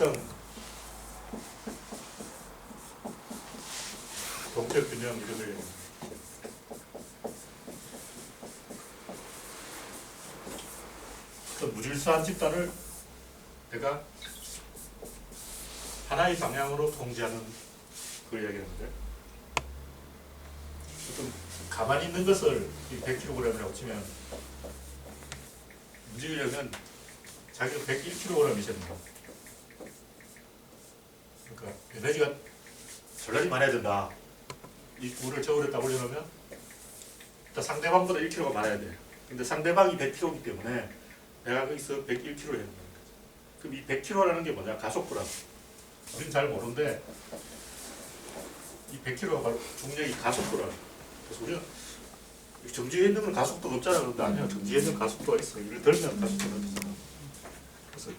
방향성, 동적 균형 이런 거예요. 그 무질서한 집단을 내가 하나의 방향으로 통제하는 걸 이야기하는데, 어떤 가만히 있는 것을 100kg이라고 치면 움직이려면 자기가 101kg이 됩니다. 그러니까 에너지가 전량이 많아야 된다. 이 물을 저울에 딱 올려놓으면 일단 상대방보다 1kg가 많아야 돼. 근데 상대방이 100kg이기 때문에 내가 거기서 101kg를 해야 된다는 거죠. 그럼 이 100kg라는 게 뭐냐? 가속도라고. 우리는 잘 모르는데 이 100kg가 바로 중력이 가속도라고. 그래서 우리는 정지해 있는 건 가속도가 없잖아. 그런데 아니야. 정지해 있는 가속도가 있어. 이를 들면 가속도가 있어. 그래서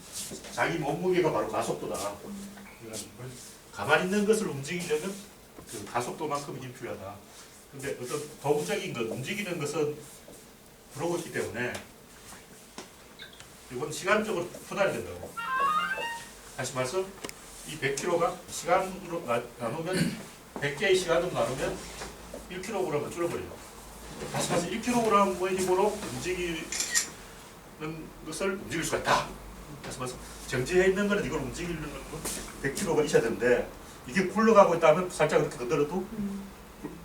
자기 몸무게가 바로 가속도다. 그러니까 가만히 있는 것을 움직이려면 그 가속도만큼 힘이 필요하다. 근데 어떤 동적인 것, 움직이는 것은 그러고 있기 때문에 이건 시간적으로 분할이 된다고. 다시 말해서 이 100kg가 시간으로 나누면 100개의 시간으로 나누면 1kg을 줄어버려요. 다시 말해서 1kg의 힘으로 움직이는 것을 움직일 수가 있다. 다시 말해서 정지해 있는 거는 이걸 움직이려면 100kg가 있어야 되는데 이게 굴러가고 있다면 살짝 이렇게 건드려도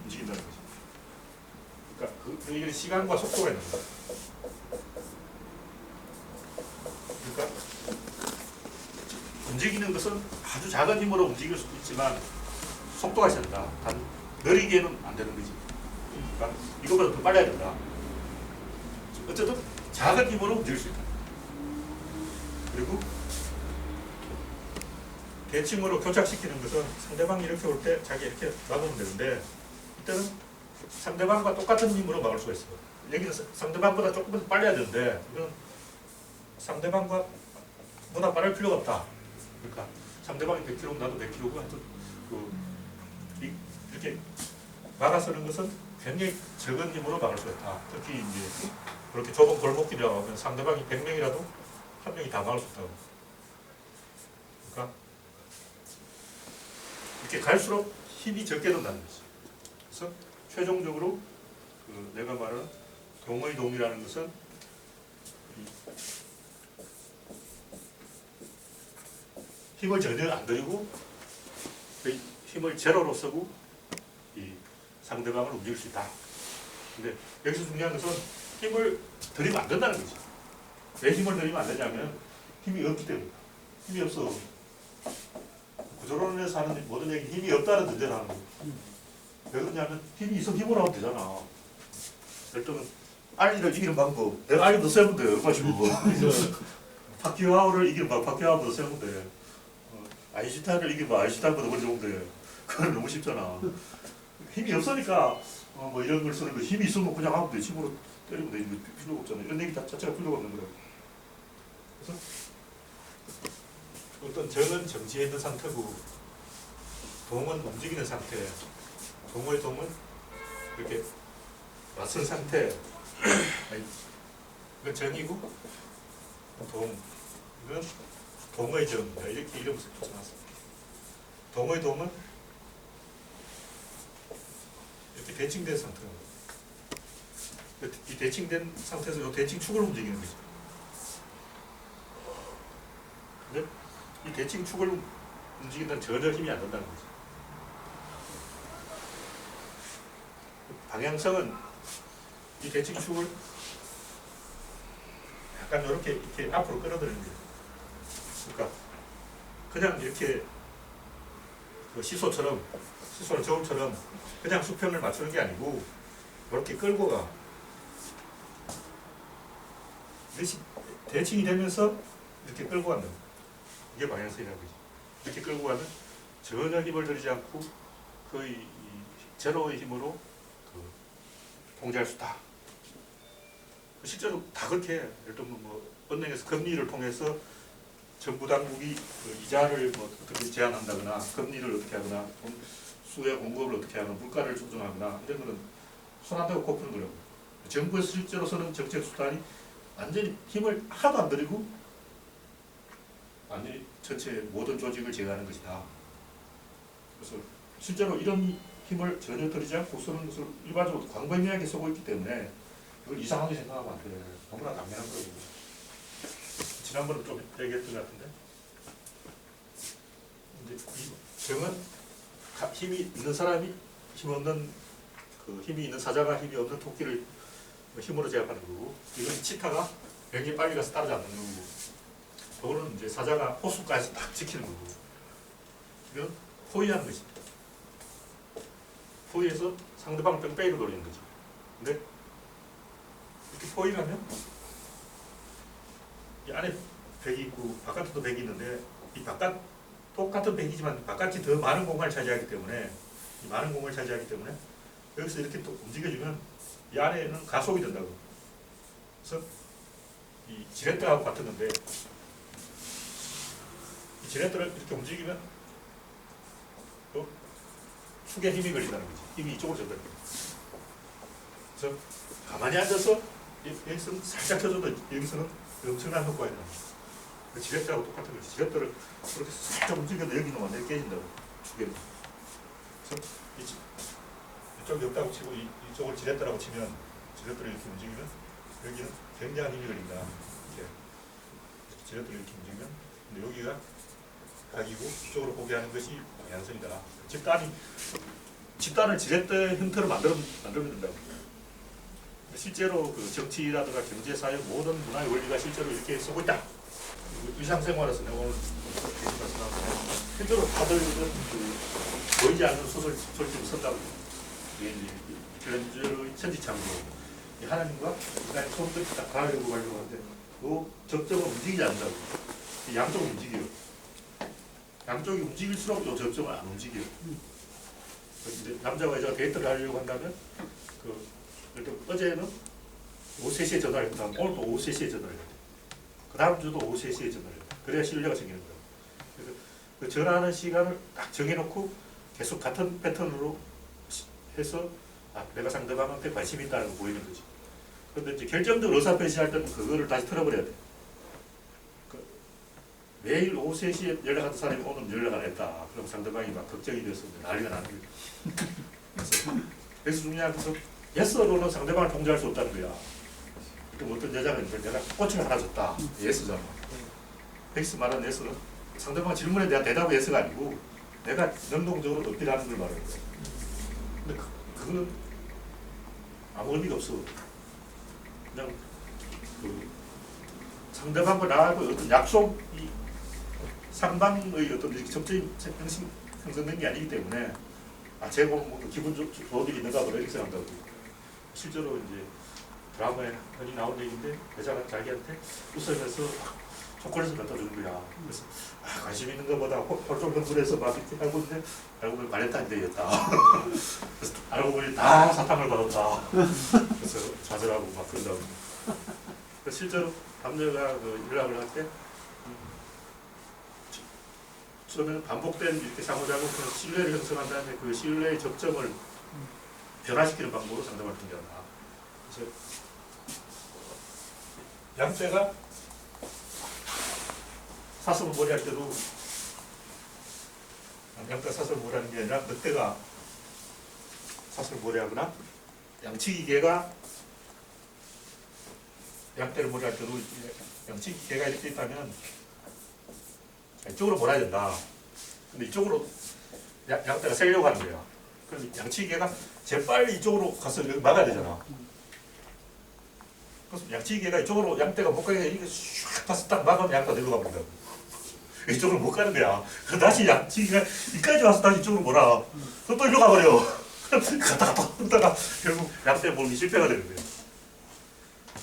움직인다는 거죠. 그러니까 이게 시간과 속도가 있는 거죠. 그러니까 움직이는 것은 아주 작은 힘으로 움직일 수도 있지만 속도가 있어야 된다. 단 느리게는 안 되는 거지. 그러니까 이거보다 더 빨라야 된다. 어쨌든 작은 힘으로 움직일 수 있다. 그리고 대칭으로 교착시키는 것은 상대방이 이렇게 올 때 자기 이렇게 막으면 되는데 이때는 상대방과 똑같은 힘으로 막을 수가 있어요. 여기는 상대방보다 조금 더 빨라야 되는데 이건 상대방과 보다 빠를 필요가 없다. 그러니까 상대방이 100kg 나도 100kg고 하여튼 이렇게 막아서는 것은 굉장히 적은 힘으로 막을 수가 있다. 특히 이제 그렇게 좁은 골목길이라고 하면 상대방이 100명이라도 한 명이 다 막을 수 있다고. 그러니까 이렇게 갈수록 힘이 적게 든다는 거죠. 그래서 최종적으로 내가 말하는 동의 동이라는 것은 힘을 전혀 안 들이고 힘을 제로로 쓰고 이 상대방을 움직일 수 있다. 근데 여기서 중요한 것은 힘을 들이면 안 된다는 거죠. 왜 힘을 들이면 안 되냐면 힘이 없기 때문에. 힘이 없어. 구조론에서 하는 모든 얘기 힘이 없다는 전제를 하는 거예요. 왜 그러냐면 힘이 있으면 힘으로 하면 되잖아. 예를 들면 알리를 이기는 방법, 내가 알리 더 세면 돼. 얼마 주고. 파키아오를 이기는 방법, 파키아오보다 세면 돼. 아인슈타인을 이기면 아인슈타인보다 먼저 오면 돼. 그건 너무 쉽잖아. 힘이 없으니까 뭐 이런 걸 쓰는 거. 힘이 있으면 그냥 하면 돼. 힘으로 때리면 돼. 필요가 없잖아. 이런 얘기 자체가 필요가 없는 거야. 그래서 어떤 정은 정지해 있는 상태고 동은 움직이는 상태. 동의 동은 이렇게 맞선 상태. 이건 정이고 동. 이건 동의 정. 이렇게 이름을 붙여놨습니다. 동의 동은 이렇게 대칭된 상태입니다. 이 대칭된 상태에서 이 대칭축을 움직이는 거죠. 근데 이 대칭축을 움직이는 전혀 힘이 안 된다는 거죠. 방향성은 이 대칭축을 약간 이렇게 앞으로 끌어들이는 거예요. 그러니까 그냥 이렇게 그 시소나 저울처럼 그냥 수평을 맞추는 게 아니고 이렇게 끌고 가. 대칭이 되면서 이렇게 끌고 간다. 이게 방향성이라는 거지. 이렇게 끌고 가면 전혀 힘을 들이지 않고 거의 제로의 힘으로 통제할 수 있다. 실제로 다 그렇게 해. 예를 들면 뭐 은행에서 금리를 통해서 정부 당국이 이자를 뭐 어떻게 제한한다거나 금리를 어떻게 하거나 수의 공급을 어떻게 하거나 물가를 조정하거나 이런 거는 손 안 대고 코 푸는 거라고. 정부에서 실제로 쓰는 정책 수단이 완전히 힘을 하나도 안 들이고 완전히 전체 모든 조직을 제어하는 것이다. 그래서 실제로 이런 힘을 전혀 들이지 않고 쓰는 것을 일반적으로 광범위하게 쓰고 있기 때문에 이걸 이상하게 생각하면 안 돼. 너무나 당연한 거고. 지난번에 좀 얘기했던 것 같은데 이제 이 정은 힘이 있는 사람이 힘 없는 그 힘이 있는 사자가 힘이 없는 토끼를 힘으로 제압하는 거고, 이건 치타가 병이 빨리 가서 따라잡는 거고, 그거는 이제 사자가 호수까지 딱 지키는 거고, 이건 포위하는 것입니다. 포위해서 상대방을 뺑뺑이로 돌리는 거죠. 근데 이렇게 포위를 하면 이 안에 벽이 있고 바깥에도 벽이 있는데, 이 바깥 똑같은 벽이지만 바깥이 더 많은 공간을 차지하기 때문에, 이 많은 공간을 차지하기 때문에 여기서 이렇게 또 움직여주면 이 안에는 가속이 된다고. 그래서 이 지렛대하고 같은 건데, 이 지렛대를 이렇게 움직이면 또 축에 힘이 걸린다는 거지. 힘이 이쪽으로 전달돼요. 그래서 가만히 앉아서 여기서는 살짝 펴줘도 여기서는 엄청난 효과가 나요. 지렛대하고 똑같은 거지. 지렛대를 그렇게 살짝 움직여도 여기는 완전히 깨진다고. 축에. 그래서 이쪽이 없다고 치고 이쪽을 지렛대라고 치면, 지렛대를 이렇게 움직이면 여기는 굉장한 힘이 걸린다. 이렇게 지렛대를 이렇게 움직이면, 근데 여기가 각이고 이쪽으로 보게 하는 것이 방향선이다. 집단을 지렛대 형태로 만들면 된다고. 실제로 그 정치라든가 경제, 사회 모든 문화의 원리가 실제로 이렇게 쓰고 있다. 일상생활에서 내가 오늘 말씀하면 실제로 다들 그 보이지 않는 소설처럼 쓴다고. 이게 미켈란젤로의 천지창조, 하나님과 인간의 처음부터 딱 가려고 하는데 그 접점은 움직이지 않는다고. 양쪽은 움직여요. 양쪽이 움직일수록 이 접점은 안 움직여요. 이제 남자와 여자가 데이트를 하려고 한다면 어제는 오후 3시에 전화를 했다. 오늘도 오후 3시에 전화를 해야 돼. 그 다음 주도 오후 3시에 전화를 해야 돼. 그래야 신뢰가 생기는 거예요. 그래서 그 전화하는 시간을 딱 정해놓고 계속 같은 패턴으로 해서 내가 상대방한테 관심이 있다는 걸 보이는 거지. 그런데 이제 결정적으로 의사표시할 때는 그거를 다시 틀어버려야 돼. 매일 오후 3시에 연락하던 사람이 오늘 연락 안 했다. 그럼 상대방이 막 걱정이 돼서 난리가 나는 거예요. 그래서 중요한 것은 예스로는 상대방을 통제할 수 없다는 거야. 그럼 어떤 여자가 있는데 내가 꽃을 하나 줬다. 예스잖아. 엑스 말하는 예스는 상대방 질문에 대한 대답의 예스가 아니고 내가 능동적으로 어필하는 걸 말하는 거야. 근데 그거는 아무 의미가 없어. 그냥 그 상대방과 나하고 어떤 약속이 상방의 어떤 접점이 형성된 게 아니기 때문에 제가 뭐 기분 좋은 일이 있는가 보다 이렇게 생각한다고. 실제로 이제 드라마에 흔히 나온 얘기인데 여자가 자기한테 웃으면서 초콜릿을 갖다 주는 거야. 그래서 관심 있는 것보다 홀좀 흥분해서 막 이렇게 하고 있는데 알고 보니 발렌타인데이였다. 그래서 알고 보니 다 사탕을 받았다. 그래서 좌절하고 막 그런다고. 실제로 남녀가 그 연락을 할 때 처음에는 반복된 이렇게 상호작용으로 신뢰를 형성한 다음에 그 신뢰의 접점을 변화시키는 방법으로 상대방을 통제한다. 그래서 양떼가 사슴을 몰이할 때도 양떼가 사슴을 몰이하는 게 아니라 늑대가 사슴을 몰이하거나 양치기 개가 양떼를 몰이할 때도 양치기 개가 이렇게 있다면 이쪽으로 몰아야 된다. 근데 이쪽으로 양떼가 세려고 하는 거야. 그럼 양치기 개가 재빨리 이쪽으로 가서 여기 막아야 되잖아. 그래서 양치기 개가 이쪽으로 양떼가 못 가게 이렇게 슉 가서 딱 막으면 양떼가 내려가 버린다. 이쪽으로 못 가는 거야. 그래서 다시 양치기가 이까지 와서 다시 이쪽으로 몰아. 그럼 또 이리로 가버려. 갔다 하다가 결국 양떼 몰기 실패가 되는 거야.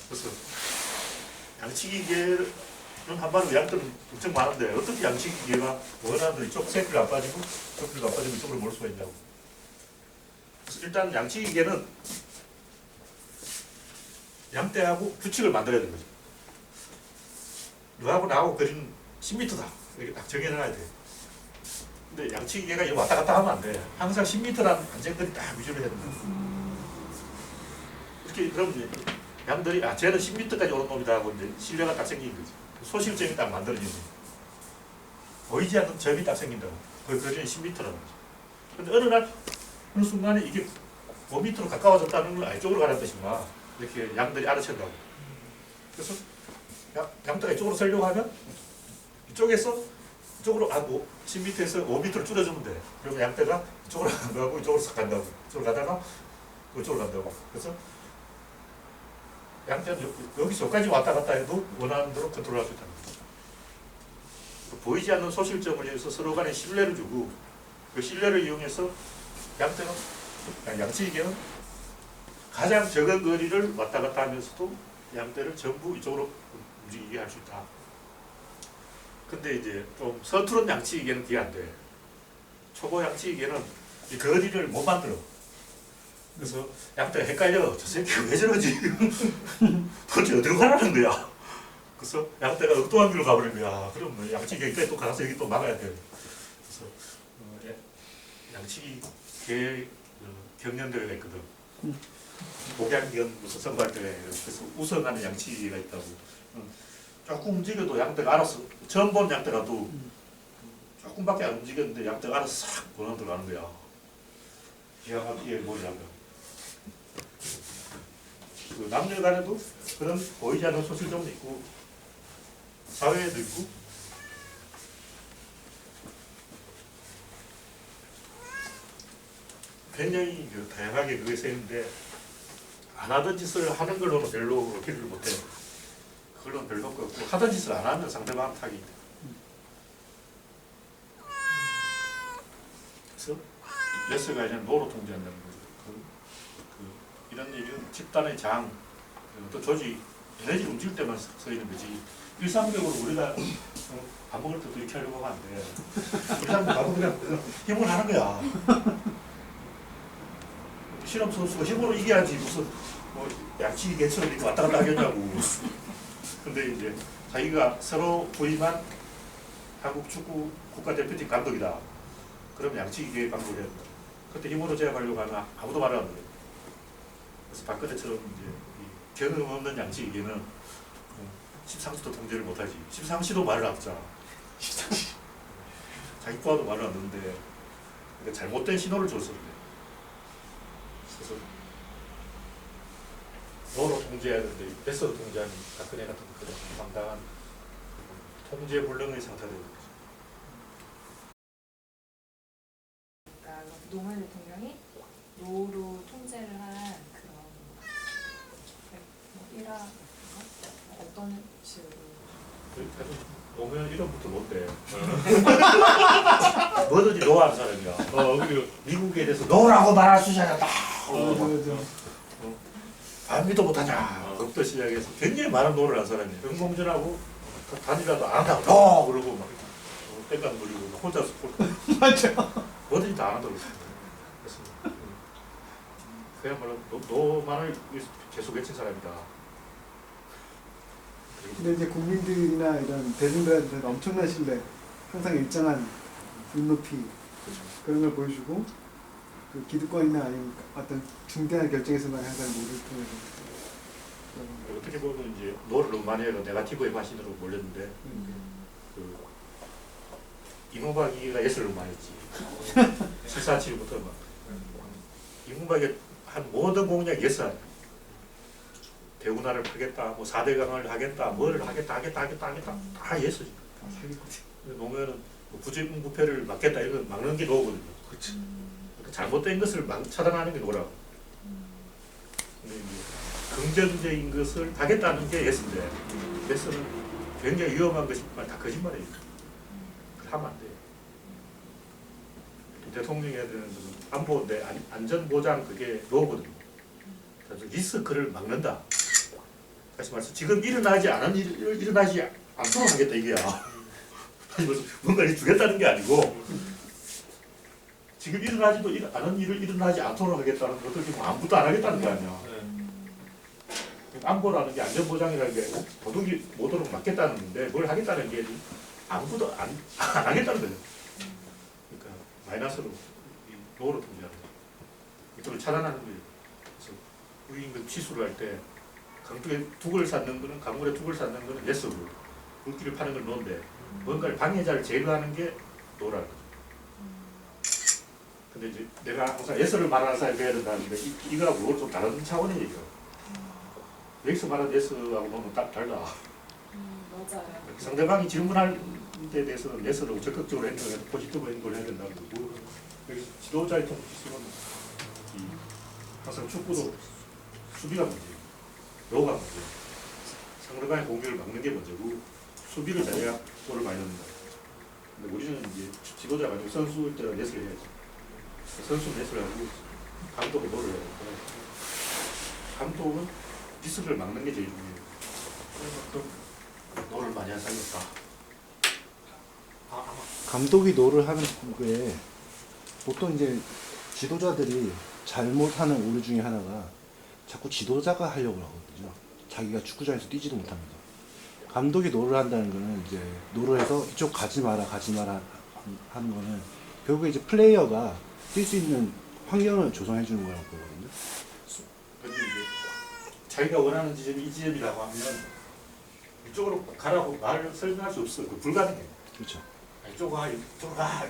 그래서 양치기 개는 한반도 양떼는 엄청 많은데 어떻게 양치기 개가 원하는 이쪽 새끼를 안 빠지고 저끼를 안 빠지고 이쪽으로 몰 수가 있냐고. 그래서 일단 양치기 개는 양떼하고 규칙을 만들어야 되는 거죠. 너하고 나하고 거리는 10m다. 이렇게 딱 정해놔야 돼. 근데 양치기 개가 왔다 갔다 하면 안 돼. 항상 10m라는 안정거리 딱 유지를 해야 된다. 이렇게 그러면 양들이 쟤는 10m까지 오는 놈이다 하고 이제 신뢰가 딱 생긴 거지. 소실점이 딱 만들어지는 거지. 보이지 않는 점이 딱 생긴다고. 거의 거리는 10m라는 거죠. 근데 어느 순간에 이게 5m로 가까워졌다는 걸 이쪽으로 가는 뜻인가. 이렇게 양들이 알아챈다고. 그래서 양떼가 이쪽으로 서려고 하면 이쪽에서 이쪽으로 10m에서 5m를 줄여주면 돼. 그러면 양떼가 이쪽으로 가고 이쪽으로 싹 간다고. 이쪽으로 가다가 이쪽으로 간다고. 그래서 양떼는 여기서 여기까지 왔다 갔다 해도 원하는 대로 컨트롤할 수 있다는 거죠. 보이지 않는 소실점을 이용해서 서로 간에 신뢰를 주고 그 신뢰를 이용해서 양치기계는 가장 적은 거리를 왔다 갔다 하면서도 양떼를 전부 이쪽으로 움직이게 할 수 있다. 근데 이제 좀 서투른 양치기계는 그게 안 돼. 초보 양치기계는 이 거리를 못 만들어. 그래서 양떼가 헷갈려. 저 새끼가 왜 저러지? 도대체 어디로 가라는 거야? 그래서 양떼가 엉뚱한 길로 가버린 거야. 그럼 양치기계까지 또 가서 여기 또 막아야 돼. 그래서 양치기계 경연대회가 있거든. 복양견 무슨 선발대회. 그래서 우승하는 양치기가 있다고. 조금 움직여도 양떼가 알아서 처음 본 양떼가도 조금밖에 안 움직였는데 양떼가 알아서 싹 원하는 대로 가는 거야. 기가 막히게 뭐냐면 그 남녀 간에도 그런 보이지 않는 소실점도 있고 사회에도 있고 굉장히 다양하게 그게 쓰이는데 안 하던 짓을 하는 걸로는 별로 길을 못해. 그걸로는 별로 없고 하던 짓을 안 하면 상대방 탓이 돼. 그래서 예스가 이제 노로 통제한다는 거죠. 이런 얘기는 집단의 장, 또 조직, 에너지를 움직일 때만 써 있는 거지. 일상적으로 우리가 밥 먹을 때도 이렇게 하려고 하면 안 돼. 일상적으로 그냥 힘을 하는 거야. 실험 선수가 힘으로 이겨야지 무슨 양치기계처럼 이렇게 왔다 갔다 하겠냐고. 근데 이제 자기가 서로 부임한 한국 축구 국가대표팀 감독이다. 그러면 양치기계 감독을 해야 된다. 그때 힘으로 제압하려고 하면 아무도 말을 안 해요. 그래서 박근혜처럼 이제 경험 없는 양치기계는 십상시도 통제를 못하지. 십상시도 말을 안 하잖아. 자기 과도 말을 안 하는데 잘못된 신호를 줬어. 그래서 노로 통제해야 되는데 뱃으로 통제하는 박근혜 같은 그런 상당한 통제 불능의 상태가 되는 거죠. 그러니까 노무현 대통령이 노로 통제를 한 그런 일화 어떤 식으로? 노무현 이름부터 뭔데? 뭐든지 노하는 사람이야. 그리고 미국에 대해서 노라고 말할 수 있잖아. 반미도 못하냐. 그부터 시작해서 굉장히 많은 노를 한 사람이에요. 병공전하고 단이라도 안 한다고 노! 그러고 막 땡깡 부리고 혼자서 맞아. 뭐든지 다 안 한다고 했습니다. 그래서 그야말로 노만을 계속 외친 사람이다. 근데 이제 국민들이나 이런 대중들한테 엄청난 신뢰, 항상 일정한 눈높이 그렇죠. 그런 걸 보여주고 그 기득권이나 아니면 어떤 중대한 결정에서만 항상 노를 통해서 어떻게 보면 이제 노를 너무 많이 해서 네거티브의 마신으로 몰렸는데 그 이명박이가 예스를 많이 했지. 747부터 막 이명박이 한 모든 공약 예스 아니야. 대운하를 하겠다, 뭐 4대강을 하겠다, 뭐를 하겠다 다 예스지. 노무현은 뭐 부정부패를 막겠다 이런 막는 게 노거든요. 그렇지. 잘못된 것을 차단하는 게 노라고. 근데 이제 긍정적인 것을 하겠다는 게 예스인데 예스는 굉장히 위험한 것이지만 다 거짓말이에요. 하면 안 돼. 대통령이 해야 되는 것은 안보인데 안전보장 그게 노거든요. 리스크를 막는다. 다시 말해서 지금 일어나지 않은 일을 일어나지 않도록 하겠다 이게야. 다시 말해서 뭔가를 주겠다는 게 아니고 지금 일어나지도 않은 일을 일어나지 않도록 하겠다는 것도 지금 아무것도 안 하겠다는 거 아니야. 안보라는 게 안전보장이라는 게 도둑이 못 오도록 막겠다는 건데 뭘 하겠다는 게 아무것도 안 하겠다는 거죠. 그러니까 마이너스로 노로 통제하는 거죠. 이쪽을 차단하는 거예요. 그래서 우리임금 취소를 할 때 강둑에 둑을 쌓는 거는 강물에 둑을 쌓는 거는 예스고 물기를 파는 건 노인데 뭔가를 방해자를 제거하는 게 노라는 거죠. 근데 이제 내가 항상 예서를 말하는 사람이 돼야 된다는데 이거하고 좀 다른 차원의 얘기야. 여기서 말하는 예서하고 너무 딱 달라. 맞아요. 상대방이 질문할 때 대해서는 예서로 적극적으로 행동해서 포지티브 행동을 해야 된다는 거고, 여기서 지도자의 통치수는 항상 축구도 수비가 문제예요. 로우가 문제예요. 상대방의 공격을 막는 게 문제고 수비를 잘해야 골을 많이 넣는다. 근데 우리는 이제 지도자가 아니고 선수일 때는 예술을 해야지. 선수는 예술을 하고 감독은 노를 해야 되고, 감독은 미스를 막는 게 제일 중요해요. 그만큼 노를 많이 한 사람이었다. 감독이 노를 하는 게 보통 이제 지도자들이 잘못하는 오류 중에 하나가 자꾸 지도자가 하려고 하거든요. 자기가 축구장에서 뛰지도 못하면서. 감독이 노를 한다는 거는 이제 노를 해서 이쪽 가지 마라 하는 거는 결국에 이제 플레이어가 뛸 수 있는 환경을 조성해 주는 거라고 보거든요. 근데 이제 자기가 원하는 지점이 이 지점이라고 하면 이쪽으로 가라고 말을 설명할 수 없어. 그 불가능해. 그렇죠. 이쪽으로 가, 이쪽으로 가.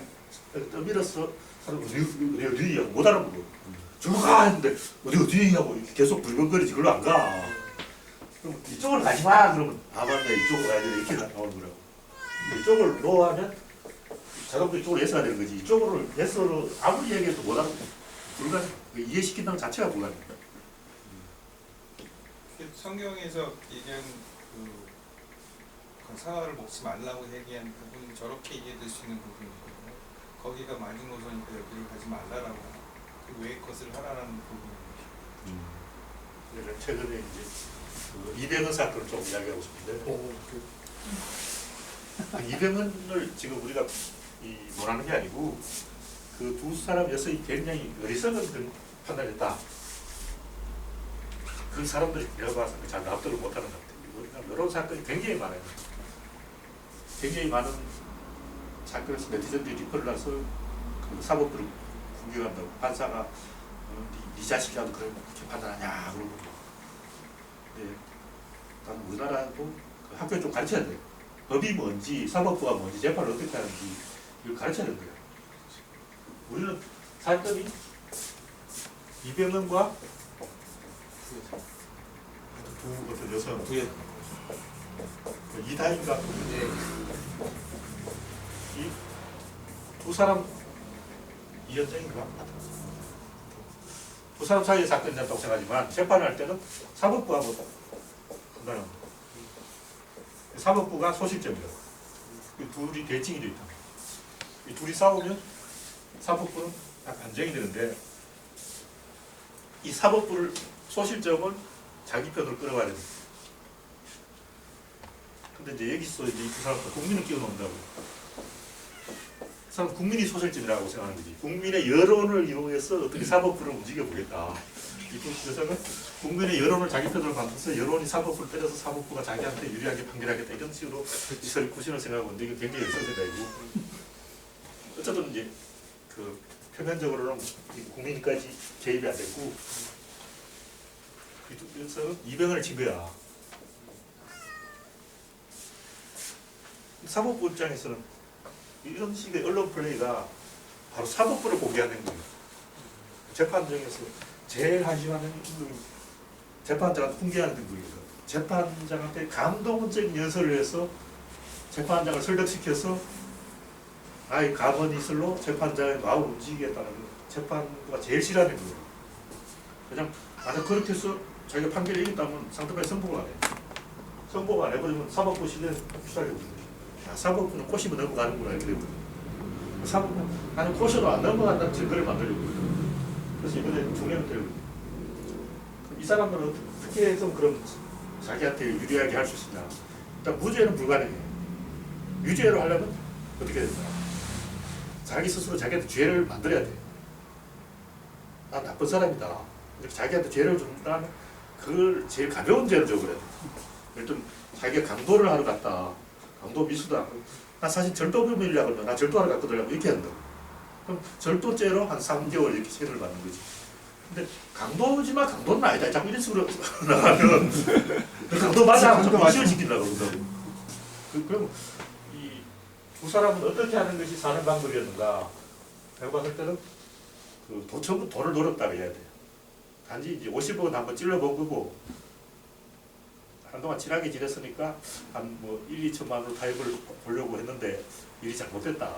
떠밀어서 사람 어디야 못 알아보고. 저로 가 했는데 어디야 하고 계속 불건거리지. 그걸로 안 가. 그럼 이쪽으로 가지 마. 그러면 아 맞네 이쪽으로 가야 돼 이렇게 나오는 거라고. 근데 이쪽을 노하면 자동으로 이쪽으로 예서가 되는 거지. 이쪽으로 예서로 아무리 얘기해도 못 알아보고. 불가능. 이해시킨다는 자체가 불가능. 성경에서 얘기한 그 사과를 먹지 말라고 얘기한 부분은 저렇게 이해될 수 있는 부분이거든요. 거기가 마지노선이니까 여기를 가지 말라라고 그 외의 것을 하라는 부분이에요. 최근에 이제 그 이병헌 사건을 좀 이야기하고 싶은데 이병헌을 지금 우리가 논하는 게 아니고 그 두 사람 여성이 굉장히 어리석은 그런 판단을 했다. 그 사람들이 내가 봐서 잘 납득을 못하는 것 같아요. 우리가 여러 사건이 굉장히 많아요. 굉장히 많은 사건에서 네티즌들이 리플을 나서 그 사법부를 공격한다고. 판사가 네 자식이라도 그렇게 판단하냐 그러고. 네, 난 우리나라도 그 학교에 좀 가르쳐야 돼요. 법이 뭔지, 사법부가 뭔지, 재판을 어떻게 하는지 이걸 가르쳐야 되는 거예요. 우리는 사건이 이병헌과 두 어떤 여성 이다인가 이 두 사람 이현정인가 두 사람 사이의 사건이었다고 생각하지만 재판을 할 때는 사법부가 뭐 판단하는 거예요. 사법부가 소실점이라고. 이 둘이 대칭이 돼 있다. 이 둘이 싸우면 사법부는 딱 안정이 되는데 이 사법부를 소실점을 자기 편으로 끌어가야 됩니다. 근데 이제 여기서 이제 이 두 사람도 국민을 끼워놓는다고. 그 사람 국민이 소실점이라고 생각하는 거지. 국민의 여론을 이용해서 어떻게 사법부를 움직여보겠다. 이 두 여성은 국민의 여론을 자기 편으로 만들어서 여론이 사법부를 때려서 사법부가 자기한테 유리하게 판결하겠다. 이런 식으로 이 설구신을 생각하고 있는데 이게 굉장히 역설적이고. 어쨌든 이제 그 표면적으로는 국민까지 개입이 안 됐고 그래서 이병헌을 친 거야. 사법부 입장에서는 이런 식의 언론 플레이가 바로 사법부를 공개하는 거예요. 재판정에서 제일 한심하는 재판장한테 훈계하는 거예요. 재판장한테 감동적인 연설을 해서 재판장을 설득시켜서 아이 가머니슬로 재판장의 마음을 움직이겠다는 재판부가 제일 싫어하는 거예요. 그냥 만약 그렇게 해서 자기가 판결을 이겼다면 상대방이 선포를 안 해. 선포가 안 해버리면 사법부 시대에 추사하게 되거든요. 사법부는 꼬시면 넘어가는구나 이렇게 되거든요. 사법부는 나는 꼬셔도 안 넘어간다는 증거를 만들려고 해요. 그래서 이번에 중요한 되거든요. 이 사람들은 어떻게 해서 그럼 자기한테 유리하게 할 수 있냐. 일단 무죄는 불가능해. 유죄로 하려면 어떻게 해야 되나. 자기 스스로 자기한테 죄를 만들어야 돼. 난 나쁜 사람이다. 이렇게 자기한테 죄를 준다면 그걸 제일 가벼운 죄를 줘버려야 돼. 일단 자기가 강도를 하러 갔다. 강도 미수다. 나 사실 절도범이라고 그러면 나 절도하러 갔거든. 이렇게 한다. 그럼 절도죄로 한 3개월 이렇게 책임을 받는 거지. 근데 강도지만 강도는 아니다. 자꾸 이런 식으로 나가면 강도 맞아. 좀 이슈를 시키려고 그러더라고. 그럼 이 두 사람은 어떻게 하는 것이 사는 방법이었는가? 내가 봤을 때는 처음부터 돈을 노렸다고 해야 돼요. 단지 이제 50억은 한번 찔러본 거고, 한동안 친하게 지냈으니까 한 뭐 1, 2천만 원으로 타협을 보려고 했는데 일이 잘못됐다.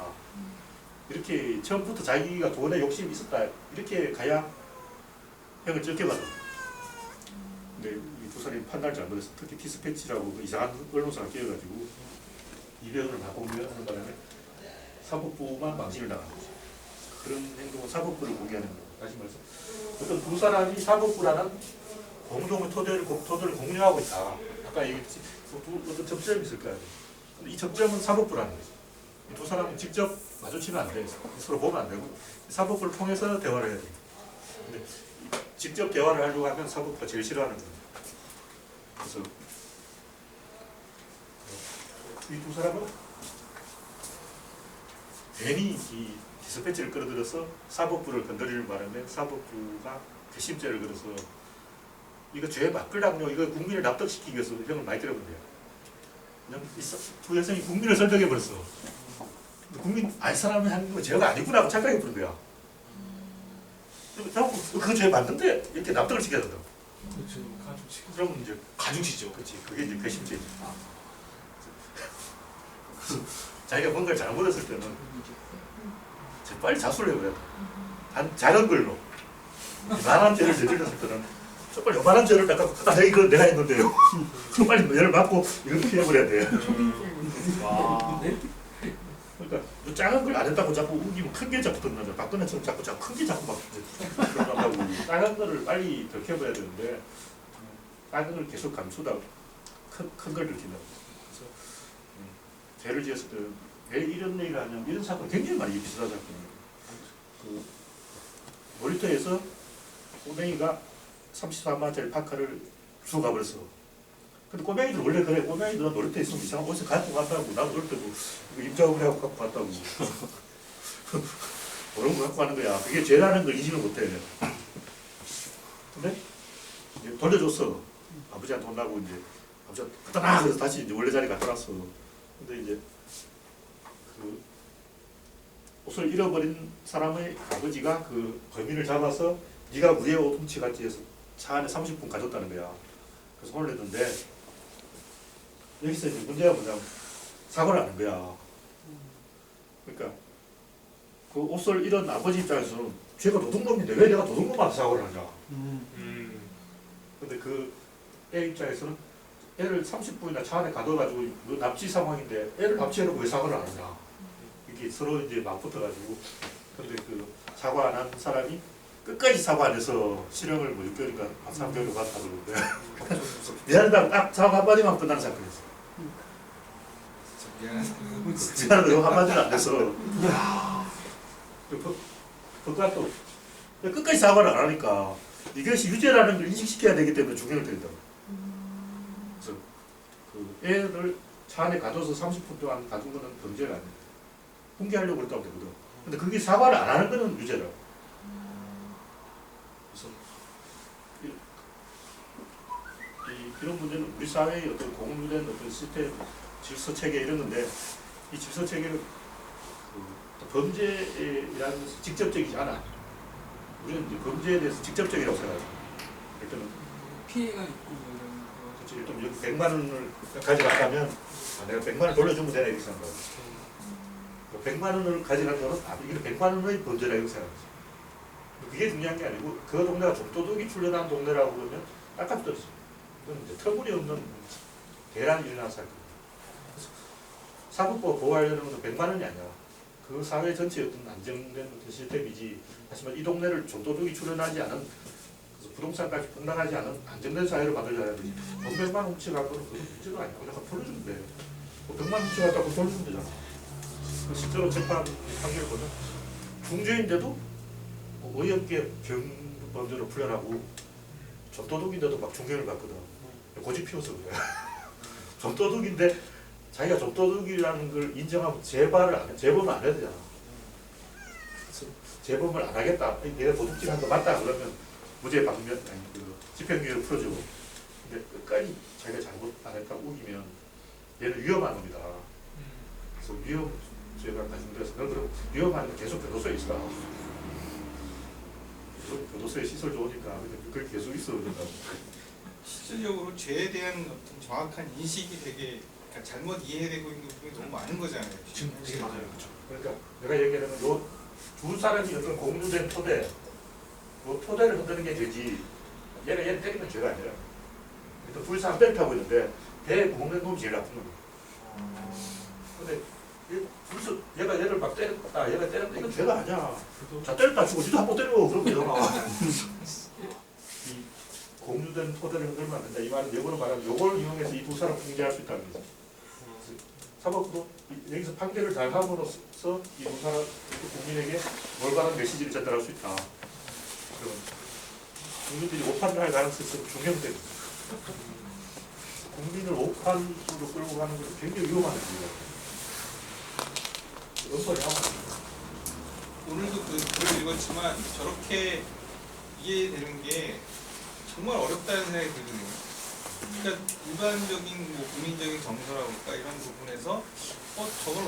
이렇게 처음부터 자기가 돈에 욕심이 있었다. 이렇게 가야 형을 쫓겨가서. 근데 이 두 사람이 판단을 잘못해서 특히 디스패치라고 그 이상한 언론사가 끼어가지고 200원을 바꾸면 하는 바람에 사법부만 망신을 당하는 거죠. 그런 행동은 사법부를 공개하는 거예요. 다시 말해서 어떤 두 사람이 사법부라는 공동의 토대를 공유하고 있다. 아까 얘기했듯이 어떤 접점이 있을 거예요. 근데 이 접점은 사법부라는 거죠. 이 두 사람은 직접 마주치면 안 돼요. 서로 보면 안 되고 사법부를 통해서 대화를 해야 돼요. 근데 직접 대화를 하려고 하면 사법부가 제일 싫어하는 거예요. 그래서 이 두 사람은 괜히 이 디스패치를 끌어들여서 사법부를 건드리는 바람에 사법부가 괘씸죄를 걸어서 이거 죄 맞으려고 이거 국민을 납득시키기 위해서 형을 많이 때려본대요. 두 여성이 국민을 설득해버렸어. 국민 알 사람이 하는 거 죄가 아니구나 하고 착각해버린 거야. 그 죄 맞는데 이렇게 납득을 시켜야 된다고. 그렇죠. 가중치. 그러면 이제 가중치죠. 그렇지. 그게 이제 괘씸죄지. 그래서 자기가 뭔가를 잘못했을 때는 빨리 자수를 해버려야 돼. 단 작은 걸로. 만한 죄를 저질렀을 때는 빨리 요만한 죄를 내가 이거 내가 했는데요. 빨리 얘를 맞고 이렇게 해버려야 돼. 와. 그러니까 작은 걸 안 했다고 자꾸 우기면 큰 게 자꾸 덧나죠. 박근혜처럼 자꾸 큰 게 자꾸 막 드러난다고. 작은 거를 빨리 들켜버려야 되는데 작은 걸 계속 감추다 큰 걸 들킨다고. 그래서 죄를 지었을 때 왜 이런 얘기를 하냐면 이런 사건 굉장히 많이 비슷하지 않거든요. 그 놀이터에서 꼬맹이가 34만 원짜리 파카를 주고 가버렸어. 근데 꼬맹이들 원래 그래. 꼬맹이들은 놀이터에 있으면 이상한 옷을 갖고 간다고. 나도 놀이터 뭐 임자업을 하고 갖고 갔다고. 그런 거 갖고 가는 거야. 그게 죄라는 걸 인식을 못해. 근데 이제 돌려줬어. 아버지한테 혼나고 이제 아버지가 갖다 놔! 그래서 다시 이제 원래 자리 갖다 놨어. 근데 이제 그 옷을 잃어버린 사람의 아버지가 그 범인을 잡아서 네가 우리의 옷 훔치갔지 해서 차 안에 30분 가졌다는 거야. 그래서 혼을 냈는데 여기서 이제 문제가 뭐냐면 사고를 하는 거야. 그러니까 그 옷을 잃은 아버지 입장에서는 죄가 도둑놈인데 왜 내가 도둑놈한테 사고를 하냐. 근데 그 애 입장에서는 애를 30분이나 차 안에 가둬가지고 납치 상황인데 애를 납치해놓고 왜 사고를 안 하냐. 이게 서로 이제 막 붙어가지고. 근데 그 사과 안 한 사람이 끝까지 사과 안 해서 실형을 뭐 6개월인가 3개월을 받았다 그러는데 미안하다고 딱 사과 한마디만 끝나는 사건이었어. 미안하다고 한마디를 안 해서 그것도 끝까지 사과를 안 하니까 이것이 유죄라는 걸 인식시켜야 되기 때문에 중형을 때린다고. 그래서 그 애를 차 안에 가둬서 30분 동안 가둔 거는 범죄가 아니에요. 훈계하려고 그랬다고 되거든. 근데 그게 사과를 안 하는 거는 유죄라고. 그래서 이런 문제는 우리 사회의 어떤 공유된 어떤 시스템, 질서 체계 이런 건데 이 질서 체계는 그 범죄라는 것이 직접적이지 않아. 우리는 이제 범죄에 대해서 직접적이라고 생각하죠. 일단은 피해가 있고 뭐 이런 거. 그렇지. 일단 여기 100만 원을 가져갔다면 내가 100만 원 돌려주면 되나 이렇게 생각하고 100만 원을 가져간 거는 이게 100만 원의 범죄라 이렇게 생각하죠. 그게 중요한 게 아니고 그 동네가 좀도둑이 출연한 동네라고 그러면 딱 떨어져. 그건 이제 터무니없는 대란이 일어난 사건. 사법부가 보호하려는 것은 100만 원이 아니야. 그 사회 전체의 어떤 안정된 어떤 시스템이지. 하지만 이 동네를 좀도둑이 출연하지 않은 그래서 부동산까지 폭락하지 않은 안정된 사회를 만들어야 되지. 100만 원 훔쳐간 거는 그건 문제가 아니야. 그냥 돌려주면 돼. 100만 원 훔쳐갔다고 돌려주면 되잖아. 실제로 재판 판결을 보면 중죄인데도 어이없게 병범죄로 풀려나고 좀도둑인데도 막 중형을 받거든. 고집 피워서 그래. 좀도둑인데 자기가 좀도둑이라는 걸 인정하고 재범을 안 해야 되잖아. 그래서 재범을 안 하겠다. 내가 도둑질한 거 맞다 그러면 무죄 받으면 아니 그 집행유예를 풀어주고. 근데 끝까지 자기가 잘못 안 했다고 우기면 얘는 위험한 놈이다. 그래서 위험 제가 말씀드렸어요. 너 그럼 위험하니까 계속 교도소에 있어. 계속 교도소에 시설 좋으니까 그렇게 계속 있어 그런다고. 실질적으로 죄에 대한 어떤 정확한 인식이 되게 그러니까 잘못 이해되고 있는 부분이 너무 많은 거잖아요. 지금 되게 많아요. 그렇죠. 그러니까 내가 얘기하는 요 두 사람이 어떤 공유된 토대, 그 토대를 흔드는 게 죄지. 얘를 때리면 죄가 아니라. 그러니까 둘 사람 벨트 하고 있는데 배에 구멍 낸 놈이 제일 나쁜 놈이야. 근데 얘가 얘를 막 때렸다, 얘가 때렸다, 이건 죄가 아니야. 자 때렸다 치고 니도 한 번 때려 그러면 되잖아. 이 공유된 토대를 흔들면 안 된다. 이 말은 역으로 말하면 요걸 이용해서 이 두 사람 통제할 수 있다는 거지. 사법부도 여기서 판결을 잘 함으로써 이 두 사람 국민에게 올바른 메시지를 전달할 수 있다. 그럼 국민들이 오판을 할 가능성이 중요합니다. 국민을 오판으로 끌고 가는 것은 굉장히 위험한 일이에요. 은근히 하고 오늘도 글을 읽었지만 저렇게 이해되는 게 정말 어렵다는 생각이 들거든요. 그러니까 일반적인 뭐 국민적인 정서라고 할까 이런 부분에서 저걸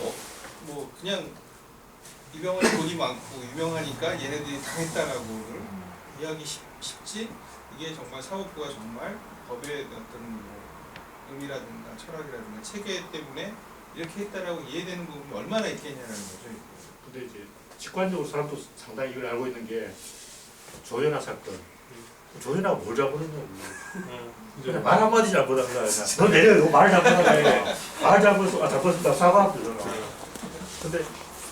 뭐 그냥 이병헌이 돈이 많고 유명하니까 얘네들이 다 했다라고를 이해하기 쉽지 이게 정말 사법부가 정말 법의 어떤 뭐 의미라든가 철학이라든가 체계 때문에 이렇게 했다라고 이해되는 부분이 얼마나 있겠냐는 거죠. 근데 이제 직관적으로 사람도 상당히 이걸 알고 있는 게 조현아 사건. 조현아가 뭘 잘못했냐고. 그냥 말 한마디 잘못한 거야. 너 내려 이거 말 잘못한 거야. 말 잘못했어. 잘못했다 사과하면 되잖아. 근데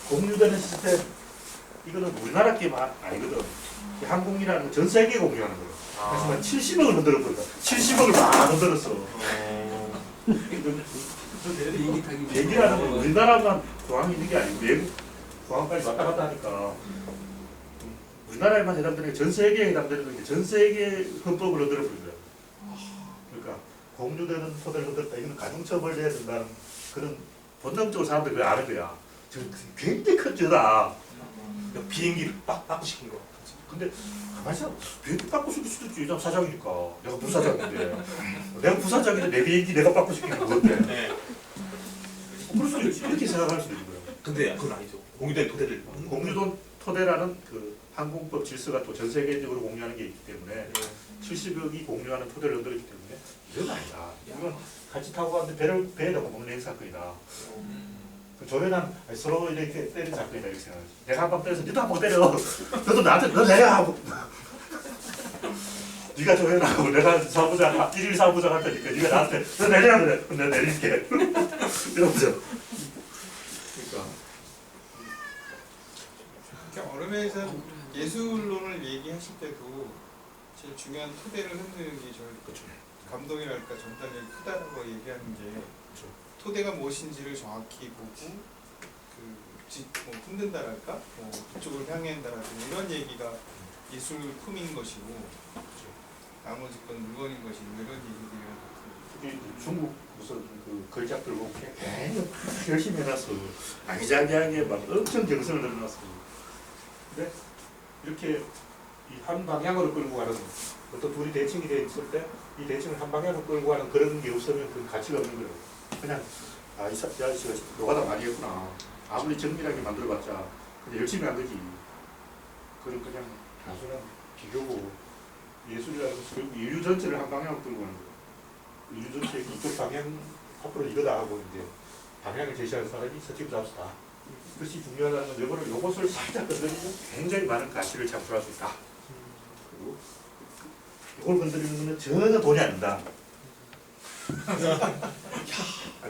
공유되는 시스템 이거는 우리나라 게임 아니거든. 한국이라는 건 전 세계에 공유하는 거야. 그래서 70억을 흔들어 버렸다. 70억을 막 흔들었어. 얘기라는 건 우리나라만 조항이 있는 게 아니고 외국 조항까지 왔다 갔다 하니까 우리나라에만 해당되는 게 전 세계에 해당되는 게 전 세계 헌법을 흔들어 버린 거야. 그러니까 공유되는 토대를 흔들었다. 이건 가중처벌 해야 된다는 그런 본능적으로 사람들이 그걸 아는 거야. 지금 굉장히 큰 죄다. 비행기를 빡 시킨 거. 근데 가만히 있어. 비행기 바꿔 시킬 수도 있지. 난 사장이니까. 내가 부사장인데. 내가 부사장인데 내 비행기 내가 바꿔 시키는 건 뭔데? 네. 그럴 수도 있지. 이렇게 생각할 수도 있는 거야. 근데 그건 아니죠. 공유된 토대를. 공유된 토대라는 그 항공법 질서가 또 전 세계적으로 공유하는 게 있기 때문에 70억이 공유하는 토대를 흔들었기 때문에 이건 아니다. 이건 같이 타고 갔는데 배에다 구멍 낸 사건이다. 조연한 서로 이렇게 때린 사건이다 이렇게 생각하지. 내가 한 번 때려서 니도 한 번 때려. 너도 나한테 너 내려 하고. 네가 조연하고 내가 사부장 1일 사부장 할 테니까 네가 나한테 너 내려 그래. 내가 내릴게. 이러면서. 그러니까. 그러니까 어느 면에서 예술론을 얘기하실 때도 제일 중요한 토대를 흔드는 게 저는 그렇죠. 감동이랄까 전달력이 크다고 얘기하는 게 토대가 무엇인지를 정확히 보고 뭐 흔든다랄까 뭐 그쪽을 향한다라든가 이런 얘기가 예술품인 것이고 나머지 건 물건인 것이고 이런 얘기들이 중국 무슨 그 걸작들 보고 괜히 열심히 해놨어. 아기자기하게 막 엄청 정성을 들여놨어. 근데 이렇게 이 한 방향으로 끌고 가는 어떤 둘이 대칭이 돼 있을 때 이 대칭을 한 방향으로 끌고 가는 그런 게 없으면 그 가치가 없는 거예요. 그냥 이 아저씨가 노가다 많이 했구나. 아무리 정밀하게 만들어봤자 근데 열심히 한 거지. 그건 그냥 단순한 비교고 예술이라는 것은 결국 인류 전체를 한 방향으로 끌고 가는 거예요. 인류 전체 이쪽 방향 앞으로 이거다 하고 이제 방향을 제시하는 사람이 스티브 잡스다. 그것이 중요하다는 건 요것을 살짝 건드리면 굉장히 많은 가치를 창출할 수 있다. 그리고 이걸 건드리는 건 전혀 돈이 안 든다.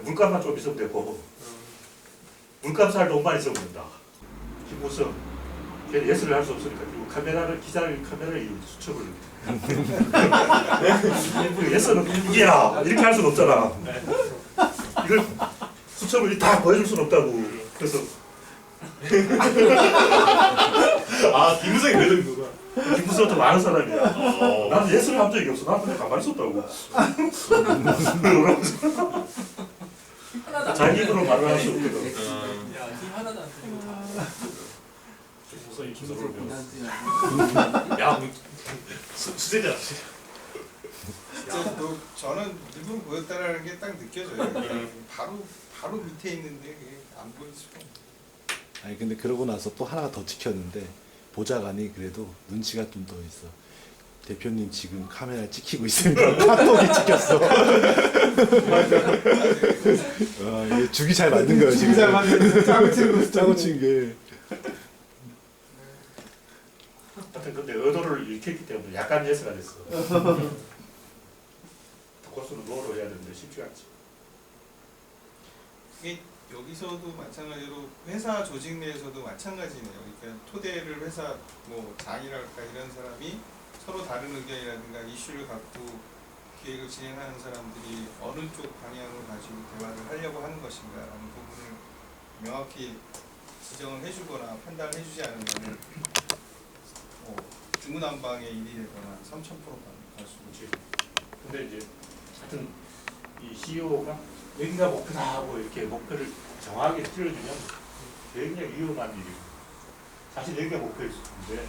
물감만 좀 있으면 되고 물감 살 돈만 있으면 된다. 김무성 걔는 예술을 할 수 없으니까 그리고 기자를 카메라를 이용해서 수첩을 예술은 이게야 이렇게 할 수는 없잖아. 이걸 수첩을 다 보여줄 수는 없다고. 그래서 김무성이 그러는 거구나. 김무성도 많은 사람이야. 나는 예술을 한 적이 없어. 나는 그냥 가만히 있었다고. 자기 입으로 말을 할 수 없거든. 야힘 하나도 안 쓰고 다. 김무성이 김무성을 배웠어. 야, 수제자. 저는 일부러 보였다라는 게 딱 느껴져요. 바로 밑에 있는데 그게 안 보일 수가 없어요. 아니 근데 그러고 나서 또 하나가 더 찍혔는데 보좌관이 그래도 눈치가 좀 더 있어. 대표님 지금 카메라 찍히고 있습니다. 카톡이 찍혔어. 이게 죽이 잘 맞는 거예요 지금. 잘 맞는 짜고 치는 거 짜고 친 게. 하여튼 근데 의도를 읽혔기 때문에 약간 예스가 됐어. 고수는 노로 해야 되는데 쉽지 않지. 이게 여기서도 마찬가지로 회사 조직 내에서도 마찬가지네요. 그러니까 토대를 회사 뭐 장이랄까 이런 사람이 서로 다른 의견이라든가 이슈를 갖고 기획을 진행하는 사람들이 어느 쪽 방향으로 가지고 대화를 하려고 하는 것인가 라는 부분을 명확히 지정을 해주거나 판단을 해주지 않으면 뭐 중구난방의 일이 되거나 3000%가 갈 수 있지. 근데 이제 하여튼 이 CEO가 여기가 목표다 하고 이렇게 목표를 정확하게 찔러주면 굉장히 위험한 일이고 사실 여기가 목표일 수 있는데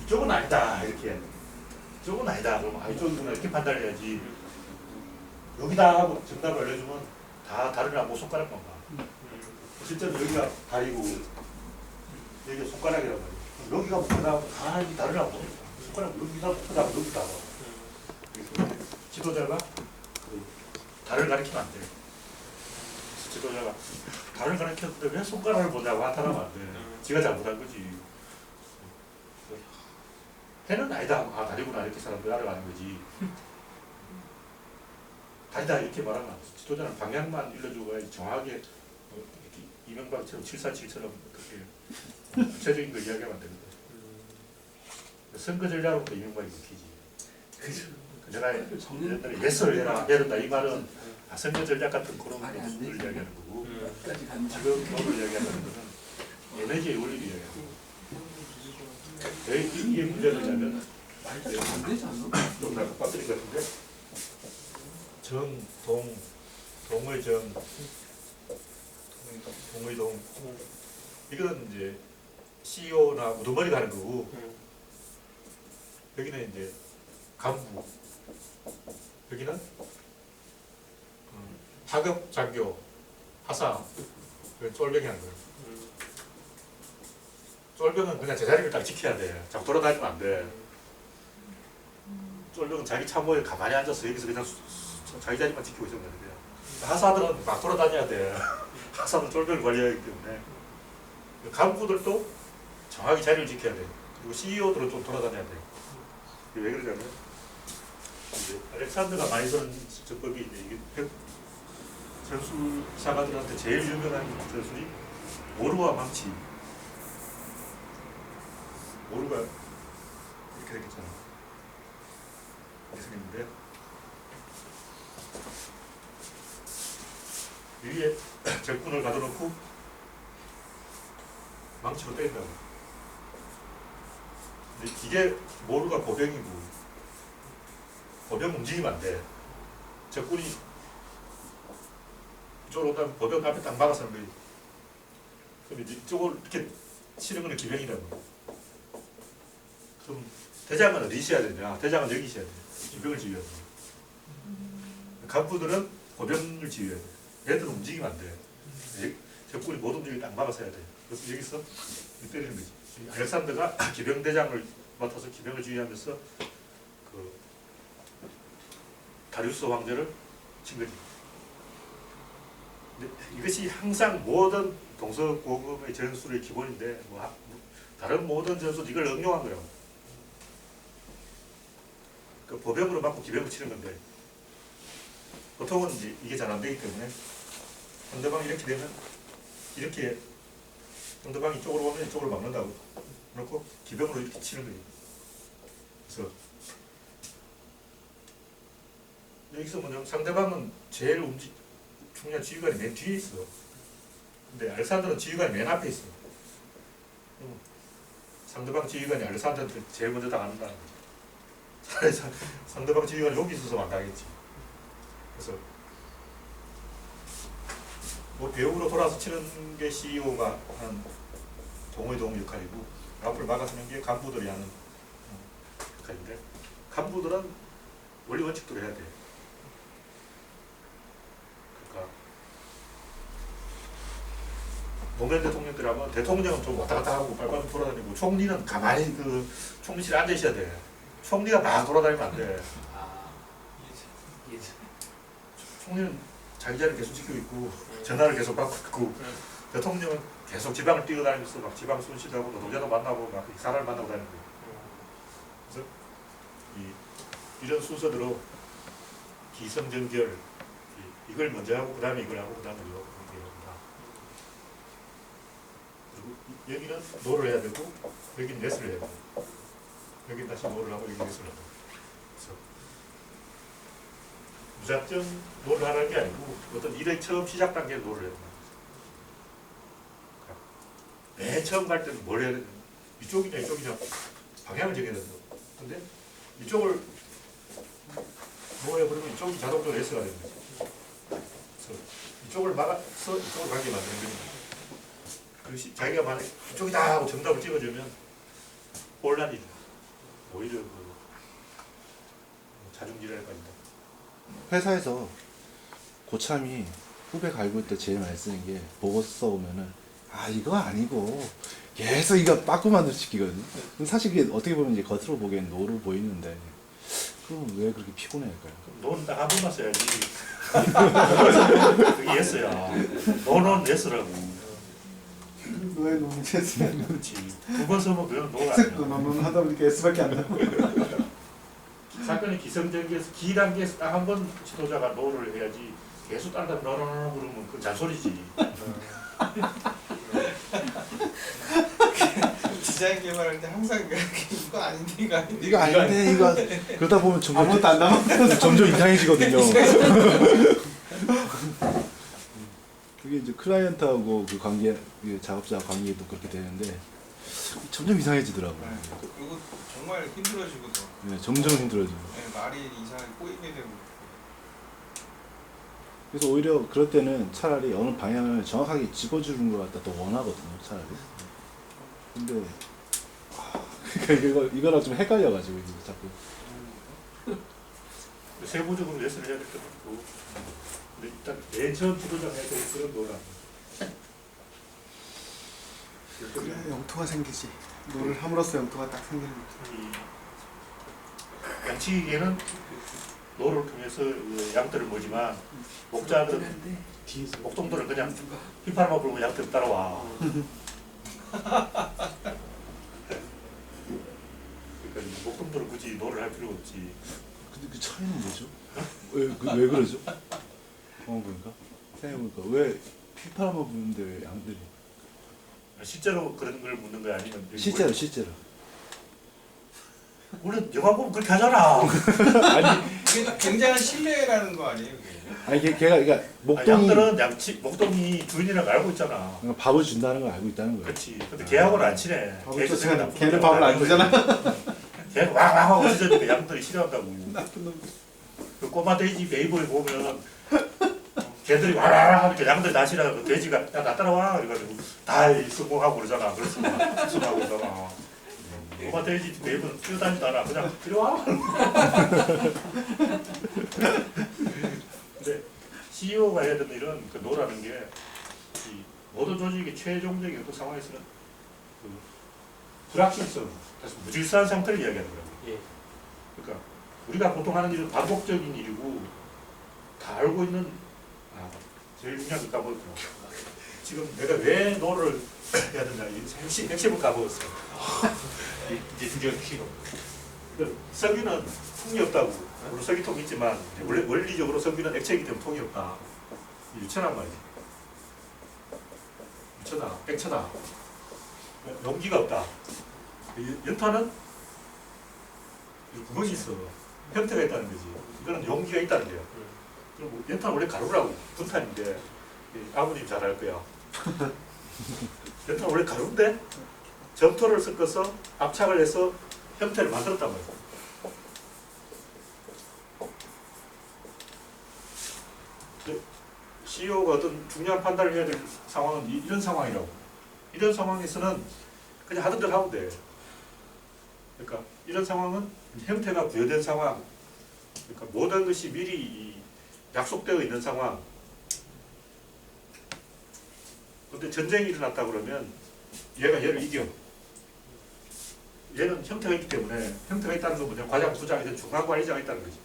이쪽은 아니다 이렇게 이쪽은 아니다 그러면 이쪽이구나 이렇게 판단을 해야지 여기다 하고 정답을 알려주면 다 다른 아무 손가락만 봐. 실제로 여기가 다리고 여기가 손가락이란 말이야. 여기가 목표다 다 다른 아무 손가락 여기다 목표다 여기다 봐. 지도자가 달을 가리키면 안 돼. 지도자가 달을 가리켰는데 왜 손가락을 보냐고 한탄하면 안 돼. 지가 잘못한 거지. 해는 아니다. 아 다리구나 이렇게 사람들이 알아가는 거지. 다리다 이렇게 말하면 안 돼. 지도자는 방향만 일러주고 가야지 정확하게 이렇게 이명박처럼 747처럼 그렇게 구체적인 걸 이야기하면 안 되거든. 선거 전략으로부터 이명박이 먹히지. 그죠. 내가 옛날에 예설을 해라 해야 된다 이 말은 선거 전략 같은 그런 것을 이야기하는 거고 지금 법을 이야기하는 것은 에너지의 원리를 이야기하는 거고 이게 문제는 뭐냐면 안 되지 않나? 좀 나도 빠뜨린 것 같은데 동의 정 동의 동 이건 이제 CEO나 우두머리 가는 거고 여기는 이제 간부 여기는 하급 장교 하사 쫄병이 하는 거예요. 쫄병은 그냥 제자리를 딱 지켜야 돼. 자꾸 돌아다니면 안 돼. 쫄병은 자기 참모에 가만히 앉아서 여기서 그냥 자기 자리만 지키고 있으면 되는 거야. 하사들은 막 돌아다녀야 돼. 하사는 쫄병을 관리하기 때문에 간부들도 정확히 자리를 지켜야 돼. 그리고 CEO들은 좀 돌아다녀야 돼. 이게 왜 그러냐면 이제 알렉산더가 많이 쓰는 전법이 이제 이게 전술사가들한테 제일 유명한 전술이 모루와 망치. 모루가 이렇게 생겼잖아. 이렇게 생겼는데 위에 적군을 가둬놓고 망치로 때린다고. 근데 이게 모루가 보병이고 보병 움직이면 안 돼. 적군이 이쪽으로 오다면 보병 앞에 딱 막아서는 거지. 그럼 이제 이쪽으로 이렇게 치는 거는 기병이라고. 그럼 대장은 어디 있어야 되냐? 대장은 여기 있어야 돼. 기병을 지휘해야 돼. 간부들은 보병을 지휘해야 돼. 얘들은 움직이면 안 돼. 적군이 못 움직이게 딱 막아서 해야 돼. 그래서 여기서 때리는 거지. 알렉산더가 기병 대장을 맡아서 기병을 지휘하면서 그 다리우스 왕조를 친 거지. 근데 이것이 항상 모든 동서고금의 전술의 기본인데 다른 모든 전술 이걸 응용한 거라고. 그 보병으로 맞고 기병으로 치는 건데 보통은 이제 이게 잘 안 되기 때문에 상대방이 이렇게 되면 이렇게 상대방이 이쪽으로 오면 이쪽으로 막는다고 그렇고 기병으로 이렇게 치는 거예요. 그래서 여기서 뭐냐면 상대방은 제일 중요한 지휘관이 맨 뒤에 있어. 근데 알렉산더는 지휘관이 맨 앞에 있어. 상대방 지휘관이 알렉산더한테 제일 먼저 당한다는 거지. 상대방 지휘관이 여기 있어서 안 당했지. 그래서 뭐 배우로 돌아서 치는 게 CEO가 하는 동의 역할이고 앞을 막아서는 게 간부들이 하는 역할인데 간부들은 원리 원칙대로 해야 돼. 그러니까 노무현 대통령들하고 대통령은 좀 왔다 갔다 하고 빨빨 돌아다니고 총리는 가만히 그 총리실에 앉아 있어야 돼. 총리가 막 돌아다니면 안 돼. 아, 이게 총리는 자기 자리를 계속 지키고 있고 전화를 계속 받고 있고 대통령은 계속 지방을 뛰어다니면서 막 지방 순시하고 노동자도 만나고 막 사람을 만나고 다니고 그래서 이런 순서대로 기성전결 이걸 먼저 하고 그 다음에 이걸 하고 그 다음에 이거 이렇게 합니다. 그리고 여기는 노를 해야 되고 여기는 예스를 해야 되고 여기는 다시 노를 하고 여기는 예스를 하고 그래서 무작정 노를 하라는 게 아니고 어떤 일의 처음 시작 단계에 노를 해야 된다. 맨 처음 갈 때는 뭘 해야 되냐 이쪽이냐 이쪽이냐 방향을 정해야 된다. 근데 이쪽을 뭐 해버리면 이쪽이 자동적으로 S가 되는 거죠. 그래서 이쪽을 막아서 이쪽을 가게 만드는 겁니다. 그리고 자기가 만약 이쪽이다 하고 정답을 찍어주면 혼란이죠. 오히려 그 자중질환까지다. 회사에서 고참이 후배 갈고 때 제일 많이 쓰는 게 보고서 써오면은 아 이거 아니고 계속 이거 빠꾸만들 시키거든요. 근데 사실 이게 어떻게 보면 이제 겉으로 보기엔 노로 보이는데 그럼 왜 그렇게 피곤해할까요? 너는 딱 한 번만 써야지. 그게 예스야. 너는 예스라고. 왜 너무 재수없는 그렇지. 두 번 쓰면 그건 노가 쓱 아니야. 너무 하다 보니까 S밖에 안 나고. 사건이 기성전기에서 기 단계에서 딱 한 번 지도자가 노를 해야지 계속 딴 데로 너너너 그러면 그 잔소리지. 디자인 개발할 때 항상 이거 아닌데 이거 아닌데 이거 아닌데 이거 그러다 보면 아무것도 안 남았어. 점점 이상해지거든요. 그게 이제 클라이언트하고 그 관계, 그 작업자 관계도 그렇게 되는데 점점 이상해지더라고요. 그리고 정말 힘들어지거든. 네, 점점 힘들어지고. 네, 말이 이상하게 꼬이게 되고. 그래서 오히려 그럴 때는 차라리 어느 방향을 정확하게 짚어주는 것 같다 더 원하거든요, 차라리. 근데 그러니까 이거랑 좀 헷갈려가지고 이제 자꾸. 세부적으로 예스를 해야 될 것 같고 근데 일단 맨 처음 지도자가 해야 될 그런 노라. 그래 영토가 생기지. 노를 함으로써 영토가 딱 생기는 거죠. 양치기계는 노를 통해서 그 양들을 모지만 목자들은 목동들은 그냥 휘파람만 불고 양들 따라와. 그러니까 목동들은 굳이 노를 할 필요 없지. 근데 그 차이는 뭐죠? 왜 그러죠? 그러니까 생각해보니까 왜 휘파람을 부는데 왜 양들이 실제로 그런 걸 묻는 거야 아니면 실제로 우리 영화 보면 그렇게 하잖아. 아니 이게 굉장한 신뢰라는 거 아니에요? 그게? 아니 걔가 그러니까 목동이 양들은 목동이 주인이라고 알고 있잖아. 그러니까 밥을 준다는 걸 알고 있다는 거예요. 그렇지. 근데 걔하고는 안 친해. 밥을 걔도 줬잖아. 나쁜 걔는 놈이라고 밥을 안 알고 주잖아. 걔가 왕왕하고 짖으니까 양들이 싫어한다고. 나쁜 놈. 그 꼬마 돼지 네이버에 보면 걔들이 와라 하니까 양들이 다 싫어하고 돼지가 야 나 따라와 그래가지고 다 성공하고 그러잖아. 그래서 막 성공하고 그러잖아. 꼬마 돼지 네이버는 뛰어다니도 않아. 그냥 들어와. 근데 CEO가 해야 되는 일은 그 노라는 게 이 모든 조직의 최종적인 그 상황에서는 그 불확실성, 그래서 무질서한 상태를 이야기하더라고요. 예. 그러니까 우리가 보통 하는 일은 반복적인 일이고 다 알고 있는 제일 중요한 걸 까먹었구나. 지금 내가 왜 노를 해야 되나 이 핵심을 까먹었어. 이제 드디어 키로. 석유는 통이 없다고. 물론 석유통이 있지만 원래 원리적으로 석유는 액체이기 때문에 통이 없다. 유체란 말이지. 유체다, 액체다. 용기가 없다. 연탄은 구멍이 있어. 형태가 있다는 거지. 이거는 용기가 있다는 거야. 그럼 뭐 연탄 원래 가루라고 분탄인데 아버님 잘 알 거야. 연탄 원래 가루인데 점토를 섞어서 압착을 해서 형태를 만들었단 말이야. CEO가 어떤 중요한 판단을 해야 될 상황은 이런 상황이라고. 이런 상황에서는 그냥 하던 대로 하면 돼. 그러니까 이런 상황은 형태가 부여된 상황. 그러니까 모든 것이 미리 약속되어 있는 상황. 근데 전쟁이 일어났다 그러면 얘가 얘를 이겨. 얘는 형태가 있기 때문에 형태가 있다는 건 뭐냐? 과장, 부장, 이런 중간 관리자가 있다는 거지.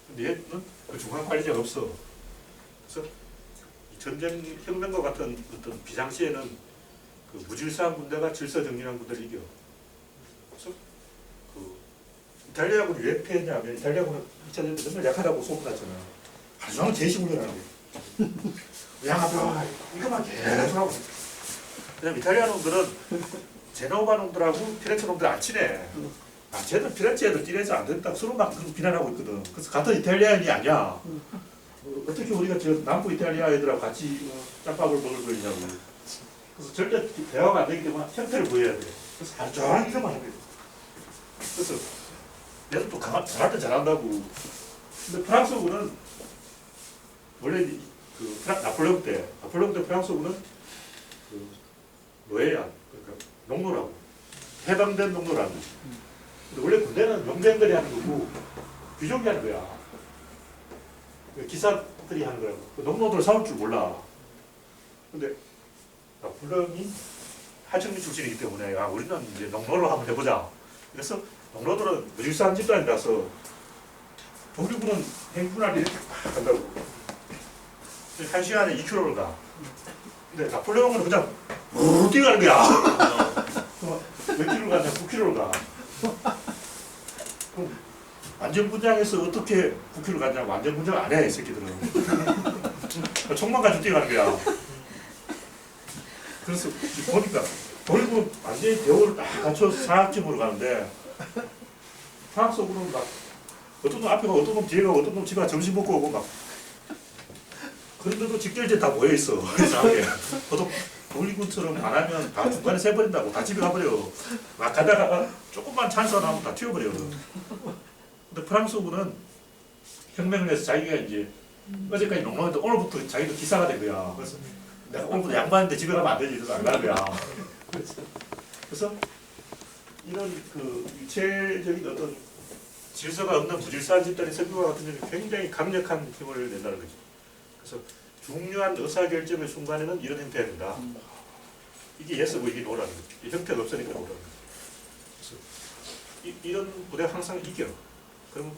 근데 얘는 그 중간 관리자가 없어. 그래서 이 전쟁 혁명과 같은 어떤 비상시에는 그 무질서한 군대가 질서 정립한 군대를 이겨. 그래서 그 이탈리아군이 왜 패했냐면 이탈리아군은 2차 대전 때 정말 약하다고 소문났잖아. 하루 종일 제시훈련하는 거야. 양아봐 이거만 계속 하고. 왜냐면 이탈리아 놈들은 제노바 놈들하고 피렌체 놈들 안 친해. 아, 쟤들 피렌체 애들 뛰래서 안 된다고 서로 막 비난하고 있거든. 그래서 같은 이탈리아인이 아니야. 어떻게 우리가 저 남부 이탈리아 애들하고 같이 짬밥을 먹을 거냐고. 그래서 절대 대화가 안 되기 때문에 형태를 보여야 돼. 그래서 하루 종일 이거만 하게 돼. 그래서 얘도 또 잘할 때 잘한다고. 근데 프랑스군은 원래 그 나폴레옹 때 프랑스군은 그 노예야. 그러니까 농노라고. 해방된 농노라는 거지. 근데 원래 군대는 용병들이 하는 거고 귀족이 하는 거야. 기사들이 하는 거야. 농노들 싸울 줄 몰라. 근데 나폴레옹이 하층민 출신이기 때문에 야, 우리는 이제 농노를 한번 해보자. 그래서 농노들은 무질서한 집단이라서 독립군은 행군할이 이렇게 막 간다고. 1시간에 2km를 가. 근데 나폴레옹은 그냥 무 뛰어가는 거야. 몇 킬로 가냐? 9km를 가. 그럼 안전분장에서 어떻게 9km 가냐고 안전분장 안 해, 이 새끼들은. 총만 가지고 뛰어가는 거야. 그래서 보니까 독립군 완전히 대우를 딱 갖춰서 사학점으로 가는데 프랑스군은 막 어떤 놈 앞에 가고 어떤 놈 뒤에 가고 어떤 놈 집에 점심 먹고 오고 막 그런데도 직결제 다 모여있어. 이상하게. 보통 독립군처럼 안 하면 다 중간에 세버린다고. 다 집에 가버려. 막 가다가 조금만 찬스 나오면 다 튀어버려. 근데 프랑스군은 혁명을 해서 자기가 이제 어제까지 농농했는데 오늘부터 자기도 기사가 된 거야. 그래서 내가 오늘부터 양반인데 집에 가면 안 되지. 그래서 안 가는 거야. 그래서 이런 그 유체적인 어떤 질서가 없는 무질서한 집단의 설교와 같은 경우는 굉장히 강력한 힘을 낸다는 거죠. 그래서 중요한 의사결정의 순간에는 이런 형태가 된다. 이게 예스고 이게 노라는 거죠. 이 형태가 없으니까 노라는 거죠. 그래서 이런 부대가 항상 이겨. 그럼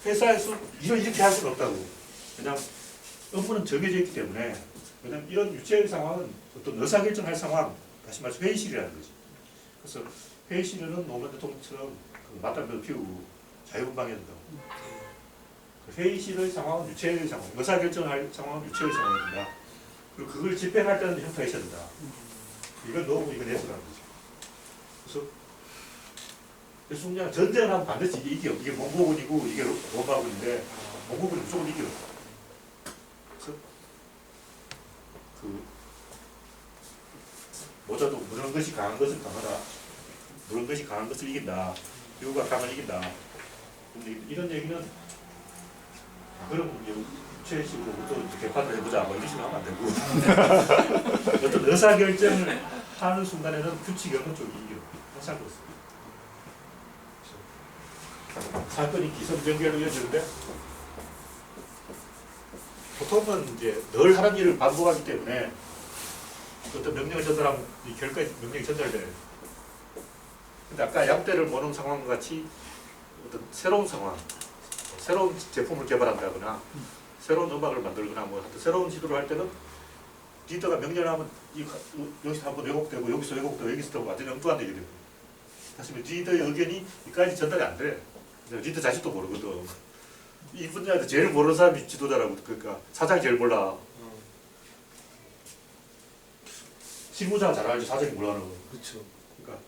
회사에서 이렇게 할 수는 없다고. 그냥 업무는 정해져 있기 때문에 왜냐면 이런 유체의 상황은 어떤 의사결정할 상황, 다시 말해서 회의실이라는 거지. 그래서 회의실에는 노무현 대통령처럼 그 맞담배도 피우고 자유분방해야 된다고. 회의실의 상황은 유체의 상황, 의사결정할 상황은 유체의 상황이 된다. 그리고 그걸 집행할 때는 형태가 있어야 된다. 이건 너무 이건 예술하는 거죠. 그래서 그냥 전쟁을 하면 반드시 이겨. 이게 몽고군이고 이게 로마군인데 몽고군이 무조건 이겨. 그래서 그 모자도 무는 것이 강한 것을 강하다. 무는 것이 강한 것을 이긴다. 유가 강을 이긴다. 근데 이런 얘기는 그럼 유체식으로 또 개판을 해보자 뭐 이런 식으로 하면 안 되고 어떤 의사결정을 하는 순간에는 규칙이 없는 쪽이 이겨. 항상 그렇습니다. 사건이 기성전결로 이어지는데 보통은 이제 늘 하는 일을 반복하기 때문에 어떤 명령을 전달하면 이 결과에 명령이 전달돼요. 근데 아까 양떼를 모는 상황과 같이 어떤 새로운 상황, 새로운 제품을 개발한다거나 새로운 음악을 만들거나 뭐 하여튼 새로운 지도를 할 때는 리더가 명령을 하면 여기서 한번 왜곡되고 여기서 왜곡되고 여기서 또 완전히 엉뚱한 얘기 돼요. 다시 말해 리더의 의견이 이까지 전달이 안 돼. 리더 자신도 모르거든. 이 분야에서 제일 모르는 사람이 지도자라고. 그러니까 사장이 제일 몰라. 실무자가 잘 알지 사장이 몰라는 거. 그렇죠. 그러니까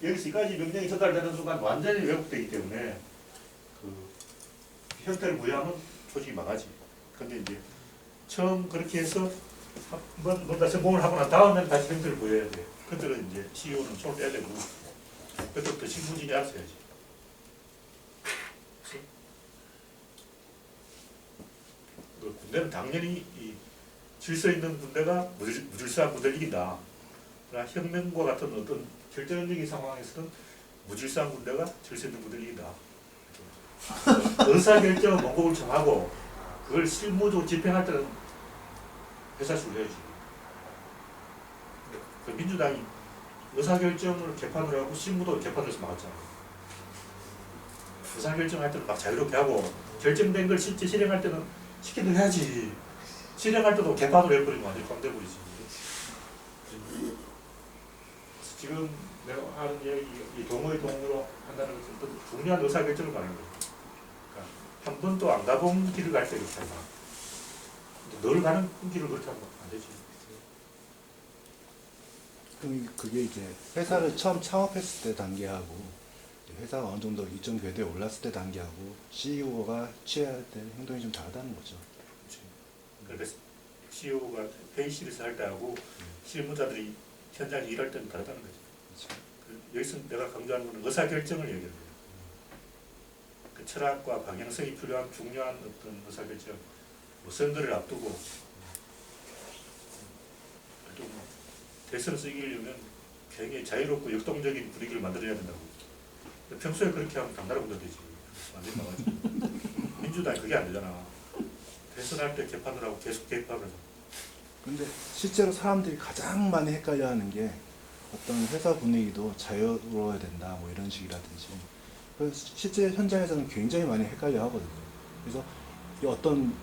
여기서 이까지 명령이 전달되는 순간 완전히 왜곡되기 때문에 그 형태를 부여하면 조직이 망하지. 근데 이제 처음 그렇게 해서 한번 뭔가 성공을 하고 난 다음에는 다시 형태를 보여야 돼. 그때는 이제 CEO는 손을 떼야 되고 그때부터 신분진이 알아서 해야지. 군대는 당연히 이 질서 있는 군대가 무질서한 군대를 이긴다. 그러나 혁명과 같은 어떤 결정적인 상황에서는 무질서한 군대가 질서 있는 군대를 이긴다. 의사결정은 원곡을 정하고 그걸 실무적으로 집행할 때는 회사식으로 해야지. 그 민주당이 의사결정을 개판으로 하고 신무도 개판에서 막았잖아. 의사결정할 때는 막 자유롭게 하고 결정된 걸 실제 실행할 때는 시키는 해야지. 실행할 때도 개판으로 해버리면 완전히 꽝돼버리지. 그래서 지금 내가 하는 이야기, 이 동호회 동으로 한다는 것은 또 중요한 의사결정을 말하는 거예요. 그러니까 한 번도 안 가본 길을 갈 때 그렇게 한다. 근데 늘 가는 길을 그렇게 하면 안 되지. 그럼 그게 이제 회사를 처음 창업했을 때 단계하고 회사가 어느 정도 일정 궤도에 올랐을 때 단계하고 CEO가 취해야 될 행동이 좀 다르다는 거죠. 그러니까 CEO가 회의실에서 할 때하고 실무자들이 현장에 일할 때는 다르다는 거죠. 그렇죠. 여기서 내가 강조하는 것은 의사결정을 얘기하는 거예요. 그 철학과 방향성이 필요한 중요한 어떤 의사결정, 뭐 선거를 앞두고 또 뭐 대선에서 이기려면 굉장히 자유롭고 역동적인 분위기를 만들어야 된다고. 평소에 그렇게 하면 당나라 군대 되지. 완전히 나가지. 민주당이 그게 안 되잖아. 대선할 때 개판을 하고 계속 개판을 하잖아. 근데 실제로 사람들이 가장 많이 헷갈려하는 게 어떤 회사 분위기도 자유로워야 된다 뭐 이런 식이라든지 그래서 실제 현장에서는 굉장히 많이 헷갈려 하거든요. 그래서 이 어떤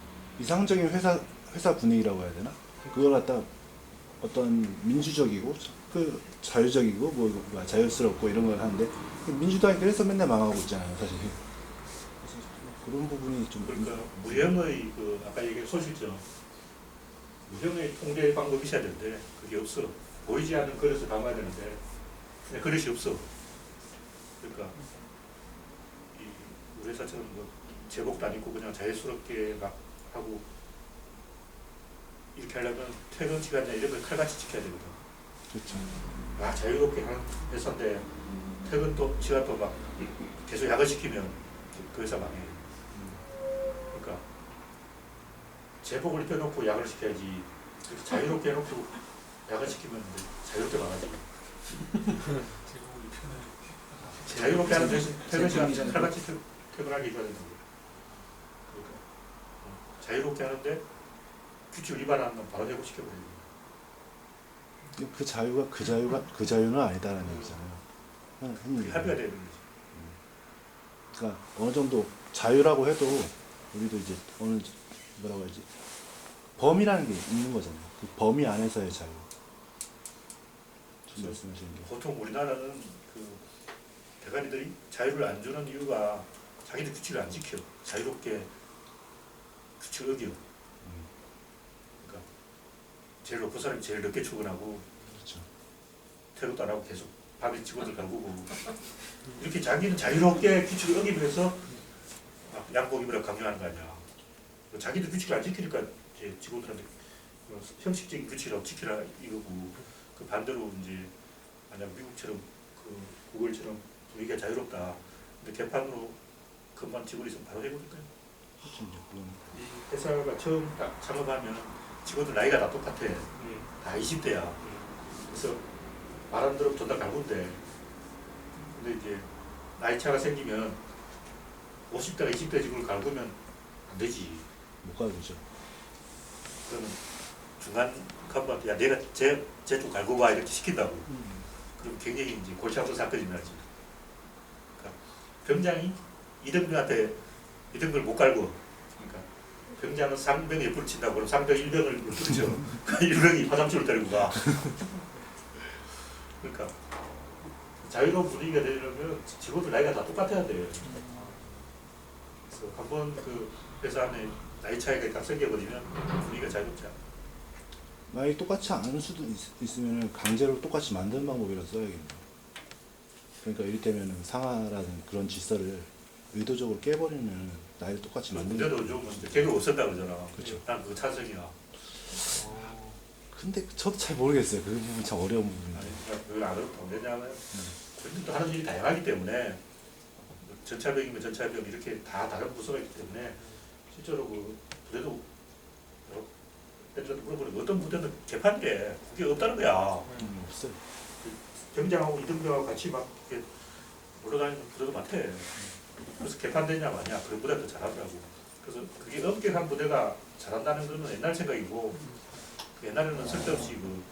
이상적인 회사 분위기라고 해야 되나? 그걸 갖다 어떤 민주적이고 그 자유적이고 뭐 자유스럽고 이런 걸 하는데 민주당이 그래서 맨날 망하고 있잖아요, 사실. 그래서 그런 부분이 좀 그러니까 무형의 그 아까 얘기한 소실점, 무형의 통제 방법이 있어야 되는데 그게 없어. 보이지 않는 그릇을 담아야 되는데 그냥 그릇이 없어. 그러니까 이 우리 회사처럼 뭐 제복도 안 입고 그냥 자유스럽게 막 하고 이렇게 하려면 퇴근 시간이나 이런 걸 칼같이 지켜야 되거든. 그렇죠. 아 자유롭게 하는 회사인데 퇴근도 시간도 막 계속 야근시키면 그 회사 망해. 그러니까 제복을 입혀놓고 야근을 시켜야지. 이렇게 자유롭게 해놓고 야근시키면 자유롭게 망하지. 자유롭게 하는 대신 퇴근 시간 칼같이 퇴근하게 해줘야 된다고. 그러니까 자유롭게 하는데 규칙을 위반하면 바로 회복시켜버리고. 그 자유는 아니다라는 얘기잖아요. 합의가 되는 거지. 그러니까 어느 정도 자유라고 해도 우리도 이제 어느 뭐라고 해야지 범위라는 게 있는 거잖아요. 그 범위 안에서의 자유. 좀 말씀하시는 게. 보통 우리나라는 그 대가리들이 자유를 안 주는 이유가 자기들 규칙을 안 지켜. 자유롭게 규칙을 어겨. 그러니까 제일 높은 사람이 제일 늦게 출근하고 그렇죠. 퇴근도 안 하고 계속 밤에 직원들 갈구고 이렇게 자기는 자유롭게 규칙을 어기면서 양복 입으라고 강요하는 거 아니야. 자기들 규칙을 안 지키니까 이제 직원들한테 형식적인 규칙이라고 지키라 이거고 그 반대로 이제 만약 미국처럼 그 구글처럼 분위기가 자유롭다. 근데 개판으로 그만 직원이 있으면 바로 해버릴 거예요. 그렇죠. 이제 그건 이 회사가 처음 딱 창업하면 직원들 나이가 다 똑같아. 다 20대야. 그래서 말 안 들으면 존나 갈군데. 근데 이제 나이 차가 생기면 50대가 20대 직원을 갈구면 안 되지. 못 가죠. 그러면 중간 간부한테 야 내가 쟤좀 갈고 봐 이렇게 시킨다고. 그럼 굉장히 이제 골치 아픈 사건이 나지. 그러니까 병장이 이등병한테 이등병을 못 갈고. 그러니까 병장은 상병 옆으로 친다고 그럼 상병 1병을 부르죠. 그 1병이 화장실을 데리고 가. 그러니까 자유로운 분위기가 되려면 직원들 나이가 다 똑같아야 돼. 그래서 한번 그 회사 안에 나이 차이가 딱 생겨버리면 분위기가 자유롭지 않아. 만약에 똑같이 않을 수도 있으면 강제로 똑같이 만드는 방법이라 써야겠네요. 그러니까 이를테면 상하라는 그런 질서를 의도적으로 깨버리면 나이를 똑같이 만드는 문제도 좀 개그 없었다 그러잖아. 그렇죠. 난 그거 찬성이야. 근데 저도 잘 모르겠어요. 그 부분 참 어려운 아니, 부분인데. 그걸 안 해도 왜냐하면 본인도 하는 일이 다양하기 때문에 전차병이면 전차병 이렇게 다 다른 부서가 있기 때문에 실제로 그 부대도 애들한테 물어보니까 어떤 부대는 개판이래. 그게 없다는 거야. 없어요. 병장하고 이등병하고 같이 막 이렇게 올라다니는 부대도 많대. 그래서 개판되냐 마냐 그런 부대도 잘하더라고. 그래서 그게 엄격한 부대가 잘한다는 거는 옛날 생각이고 옛날에는 쓸데없이 그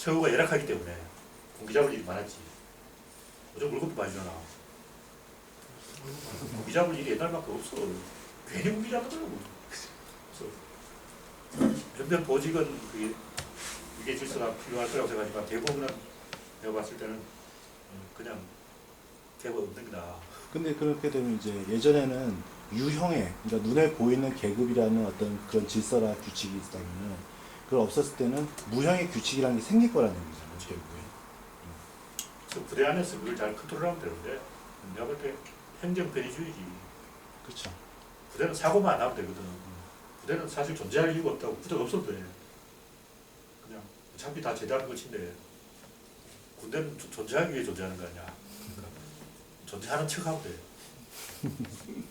처우가 열악하기 때문에 공기 잡을 일이 많았지. 요즘 월급도 많이 주잖아. 공기 잡을 일이 옛날만큼 없어. 괜히 공기 잡더라고. 그래서 몇몇 보직은 이게 질서가 필요할 거라고 생각하지만 대부분은 내가 봤을 때는 그냥 대부분 없는 게다. 근데 그렇게 되면 이제 예전에는 유형의, 그러니까 눈에 보이는 계급이라는 어떤 그런 질서나 규칙이 있다면 그걸 없었을 때는 무형의 규칙이라는 게 생길 거라는 얘기잖아요. 결국에. 그래서 부대 안에서 그걸 잘 컨트롤하면 되는데 내가 볼 때 행정 편의주의지. 그렇죠. 부대는 사고만 안 하면 되거든. 부대는 사실 존재할 이유가 없다고. 부대가 없어도 돼. 그냥 어차피 다 제대하는 것인데 군대는 존재하기 위해 존재하는 거 아니야. 그러니까 존재하는 척하면 돼.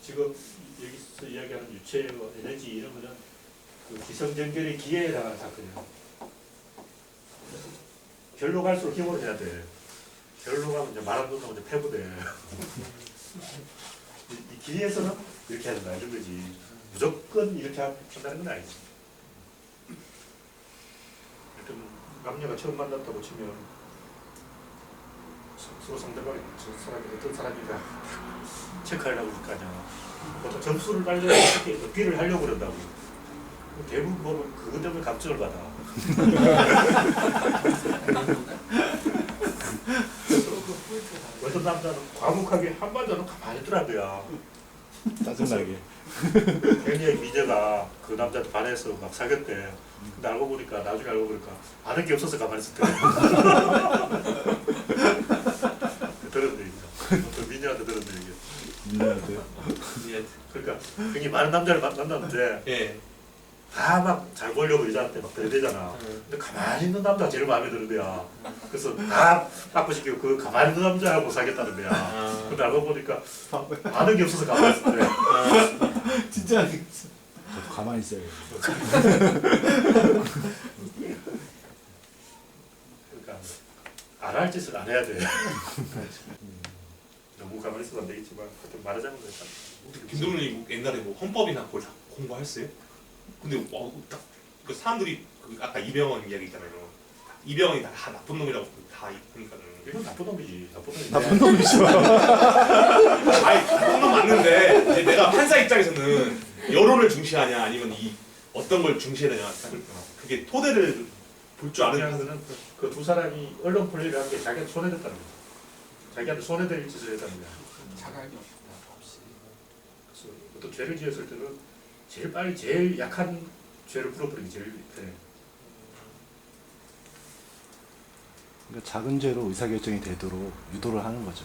지금 여기서 이야기하는 유체, 에너지 이런 거는 그 기성전결의 기회에 해당하는 사건이야. 결로 갈수록 힘으로 해야 돼. 결로 가면 이제 말안 듣는 이제 폐부돼. 이 기회에서는 이렇게 하는 거야. 이런 거지. 무조건 이렇게 한다는 건 아니지. 일단 남녀가 처음 만났다고 치면 서로 상대방이 저 사람이 어떤 사람인가 체크하려고 할 거 아니야. 보통 점수를 빨리 어떻게 어필을 하려고 그런다고. 대부분 보면 그것 때문에 감점을 받아. 어떤 남자는 과묵하게 한마디는 가만히 있더라고요. 짜증나게. 굉장히 미녀가 그 남자한테 반해서 막 사귀었대. 근데 알고 보니까 나중에 알고 보니까 아는 게 없어서 가만히 있었대. 들은 얘기죠. 그 미녀한테 들은 얘기. 민낯한테요? 예. 그러니까 굉장히 많은 남자를 만났는데 예. 다 막 잘 보려고 여자한테 막 들이대잖아. 근데 가만히 있는 남자가 제일 마음에 드는 거야. 그래서 다 바꾸시키고 그 가만히 있는 남자하고 사귀었다는 거야. 근데 알고 보니까 아는 게 없어서 가만히 있었대. 진짜 저도 가만히 있어야겠어요. 그러니까 안 할 짓을 안 해야 돼. 너무 가만히 있어도 안 되겠지만 하여튼 말하자면 그렇다. 김동률이 옛날에 뭐 헌법이나 그걸 다 공부했어요? 근데 딱 그 사람들이 그 아까 이병헌 이야기 있잖아요. 이병헌이 다 나쁜 놈이라고 다 보니까는 이건 나쁜 놈이지. 나쁜 놈인데. 나쁜 놈이죠. 아니 나쁜 놈 맞는데 이제 내가 판사 입장에서는 여론을 중시하냐 아니면 이 어떤 걸 중시해야 되냐 그게 토대를 볼 줄 아는 중요한 거는 그 두 사람이 언론 플레이를 한 게 자기한테 손해됐다는 거야. 자기한테 손해될 짓을 했다는 거야. 자각이 없이. 그래서 어떤 죄를 지었을 때는 제일 빨리 제일 약한 죄를 풀어버리는 게 제일 편해. 그러니까 작은 죄로 의사결정이 되도록 유도를 하는 거죠.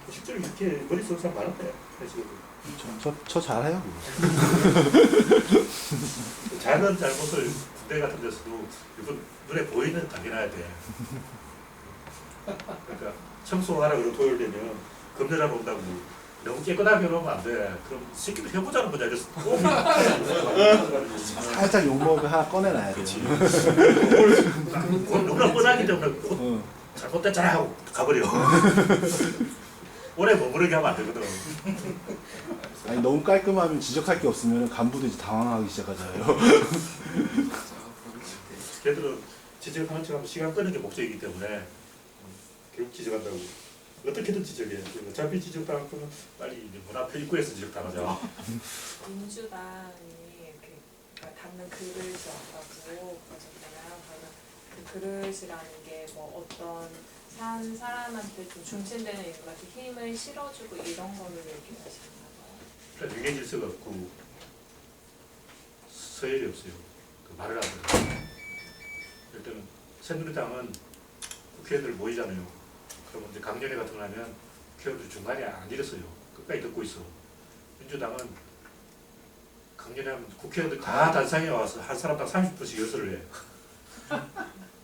실제로 이렇게 머리 쓰는 사람 많은데 사실 저 잘해요. 그거. 작은 잘못을 군대 같은 데서도 이건 눈에 보이는 당겨놔야 돼. 그러니까 청소하라 그러고 토요일 되면 검열하러 온다고 너무 깨끗하게 해놓으면 안 돼. 그럼 새끼들 해보자는 거냐. 그래서 살짝 욕먹을 하나 꺼내놔야 돼요. 누구나 뻔하기 때문에 잘못됐잖아 하고 가버려. 오래 머무르게 하면 안 되거든. 아니 너무 깔끔하면 지적할 게 없으면 간부도 이제 당황하기 시작하잖아요. 걔들은 지적하는 척하면 시간 끄는 게 목적이기 때문에 결국 지적한다고. 어떻게든 지적해. 어차피 지적당할 거면 빨리 이제 문 앞에 입구에서 지적당하자. 민주당이 이렇게 담는 그릇이 없다고 그러셨잖아요. 그러면 그 그릇이라는 게 뭐 어떤 산 사람한테 좀 중심되는 인물한테 힘을 실어주고 이런 거를 얘기하시는 거예요. 그러니까 유계 질서가 없고 서열이 없어요. 그 말을 안 해요. 일단은 새누리당은 국회의원들 모이잖아요. 그러면 이제 강연회 같은 거 하면 국회의원들 중간에 안 일었어요. 끝까지 듣고 있어. 민주당은 강연회 하면 국회의원들 다 단상에 와서 한 사람당 30분씩 연설을 해.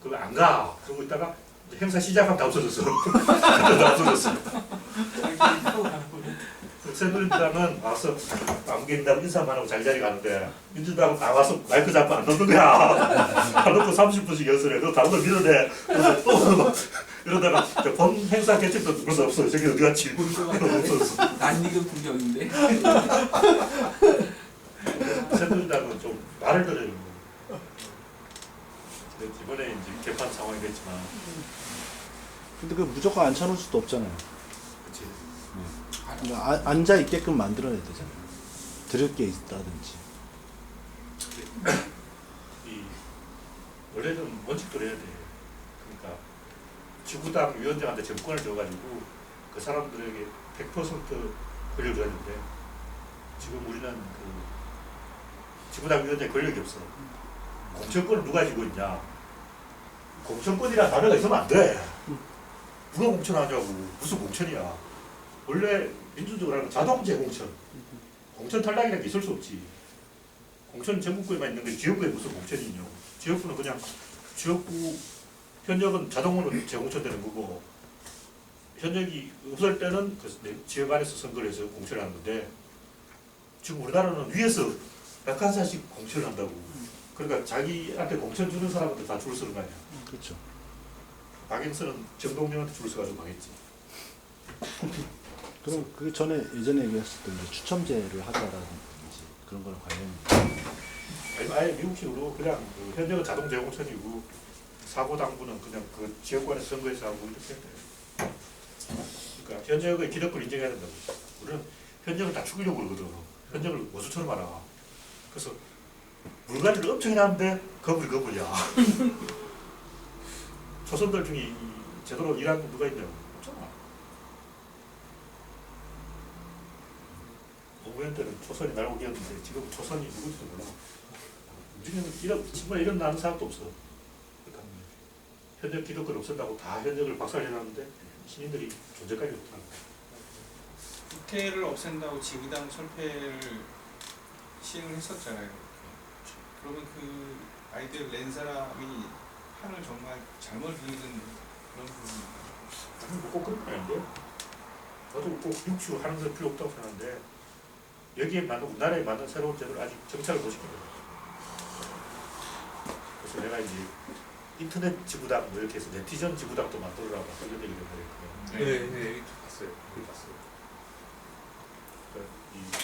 그거 안 가. 그러고 있다가 이제 행사 시작하면 다 없어졌어. 다 없어졌어. 새누리당은 와서 아무 개인당 인사만 하고 자기 가는데 민주당은 나와서 마이크 잡고 안 넣는 거야. 안 넣고 30분씩 연설해. 그거 다음날 밀어내. 그래서 또 이러다가 본 행사 개최도 누구도 없어요. 저기 어디 갔지? 없어졌어. 낯익은 풍경인데. 새누리당은 좀 말을 들어요. 이번에 이제 개판 상황이 됐지만, 근데 그 무조건 앉혀놓을 수도 없잖아요. 그치. 그러니까 앉아 있게끔 만들어야 되잖아요. 들을 게 있다든지. 이 원래는 원칙대로 해야 돼. 그러니까 지구당 위원장한테 정권을 줘가지고 그 사람들에게 100% 권력을 줘야 되는데 지금 우리는 그 지구당 위원장에 권력이 없어. 공천권을 누가 쥐고 있냐? 공천권이라는 단어가 있으면 안 돼. 누가 공천하냐고. 무슨 공천이야. 원래 민주적으로 하는 자동 재공천. 공천 탈락이라는 게 있을 수 없지. 공천 전국구에만 있는 게 지역구에 무슨 공천이 있냐고. 지역구는 그냥 지역구 현역은 자동으로 재공천되는 거고 현역이 없을 때는 그 지역 안에서 선거를 해서 공천을 하는 건데 지금 우리나라는 위에서 백한사씩 공천을 한다고. 그러니까 자기한테 공천 주는 사람한테 다 줄을 서는 거 아니야. 그렇죠. 박영선은 정동영한테 줄을 서가지고 망했지. 그럼 그 전에 예전에 얘기했을 때 이제 추첨제를 하자라든지 그런 거랑 관련이 아예 미국식으로 그냥 그 현역은 자동 재공천이고 사고 당부는 그냥 그 지역구에서 선거에서 하고 이렇게 해야 돼. 그러니까 현역의 기득권을 인정해야 된다고. 우리는 현역을 다 죽이려고 그러거든. 현역을 원수처럼 알아. 그래서 물갈이를 엄청 해놨는데 거불이야. 초선들 중에 제대로 일하는 분 누가 있냐고. 없잖아. 노무현 때는 초선이 날고 기었는데 지금 초선이 누군지도 몰라. 우리는 정말 이런 나는 사람도 없어. 그러니까 현역 기득권 없앤다고 다 현역을 박살내놨는데 시민들이 존재감이 없다는 거야. 국회를 없앤다고 지구당 철폐를 시행을 했었잖아요. 그러면 그 아이디어를 낸 사람이 판을 정말 잘못 읽은 그런 부분입니다. 나는 뭐꼭 그런 건 아닌데 나도 꼭 육축 하는 건 필요 없다고 생각하는데 여기에 맞는 우리나라에 맞는 새로운 제도를 아직 정착을 못 시킨 거야. 그래서 내가 이제 인터넷 지구당 뭐 이렇게 해서 네티즌 지구당도 만들어라고 이런 얘기를 하거든요. 네, 봤어요. 봤어요. 그러니까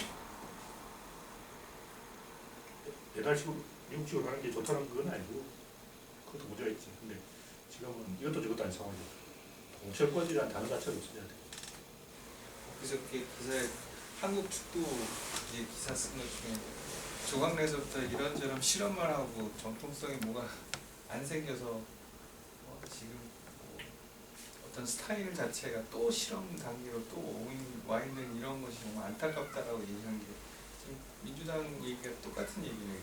옛날식으로 미국식으로 하는 게 좋다는 건 아니고 그것도 문제가 있지. 근데 지금은 이것도 저것도 아닌 상황이죠. 공천권이라는 단어 자체를 없애야 돼. 그래서 그 기사에 한국 축구 이제 기사 쓴 것 중에 조광래에서부터 이런저런 실험만 하고 정통성이 뭐가 안 생겨서 지금 어떤 스타일 자체가 또 실험 단계로 또 와 있는 이런 것이 정말 안타깝다라고 얘기한 게 지금 민주당 얘기가 똑같은 얘기네요.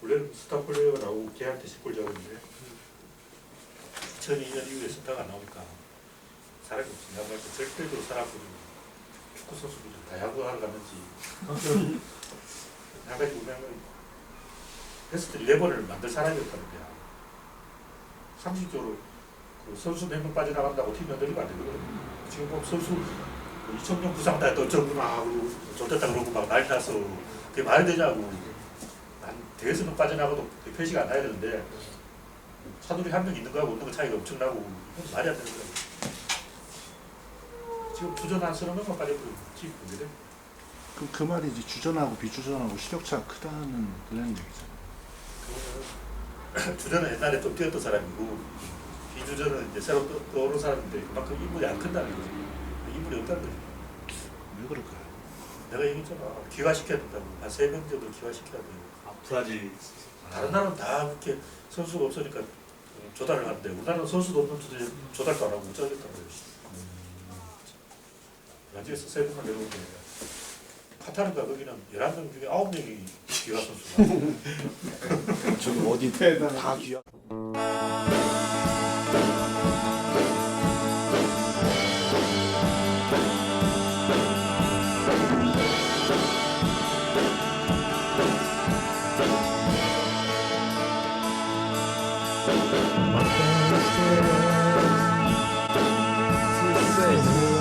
원래는 스타 플레이어가 나오고 걔한테 10골 잡았는데 2002년 이후에 스타가 안 나오니까 사람이 없지. 내가 말할 때 절대로 사람들이 축구 선수들이 다 야구하러 갔는지 한 가지 보면 베스트 11을 만들 사람이 없다는 거야. 상식적으로 그 선수 몇 명 빠져나간다고 팀이 흔들리면 안 되거든. 지금 보면 선수 2000년 부상다 또 어쩌구나 하고 좋댔다 그러고 막 난리 났어. 그게 말이 되냐고. 난 대회에서는 빠져나가도 표시가 안 나야 되는데 차돌이 한 명 있는 거하고 없는 거 차이가 엄청나고 이건 말이 안 되는 거야. 지금 주전한 30명만 빠져버리면 팀이 문제돼. 그럼 그 말이 이제 주전하고 비주전하고 시력차가 크다는 그런 얘기잖아요. 그거는 주전은 옛날에 좀 뛰었던 사람이고 비주전은 이제 새로 떠오른 사람인데 그만큼 인물이 안 큰다는 거지. 인물이 없다는 거지. 왜 그럴까요? 내가 얘기했잖아. 기화시켜야 된다고. 한 3명 정도 기화시켜야 돼. 브라질. 다른 나라는 다 그렇게 선수가 없으니까 조달을 하는데 우리나라는 선수도 없는 조달도 안 하고 어쩌겠다는 거예요. 브라질에서 3명만 내려오는데 카타르가 거기는 11명 중에 9명이 기화 선수가. 저기 어디 대단하다. 다 귀하. Say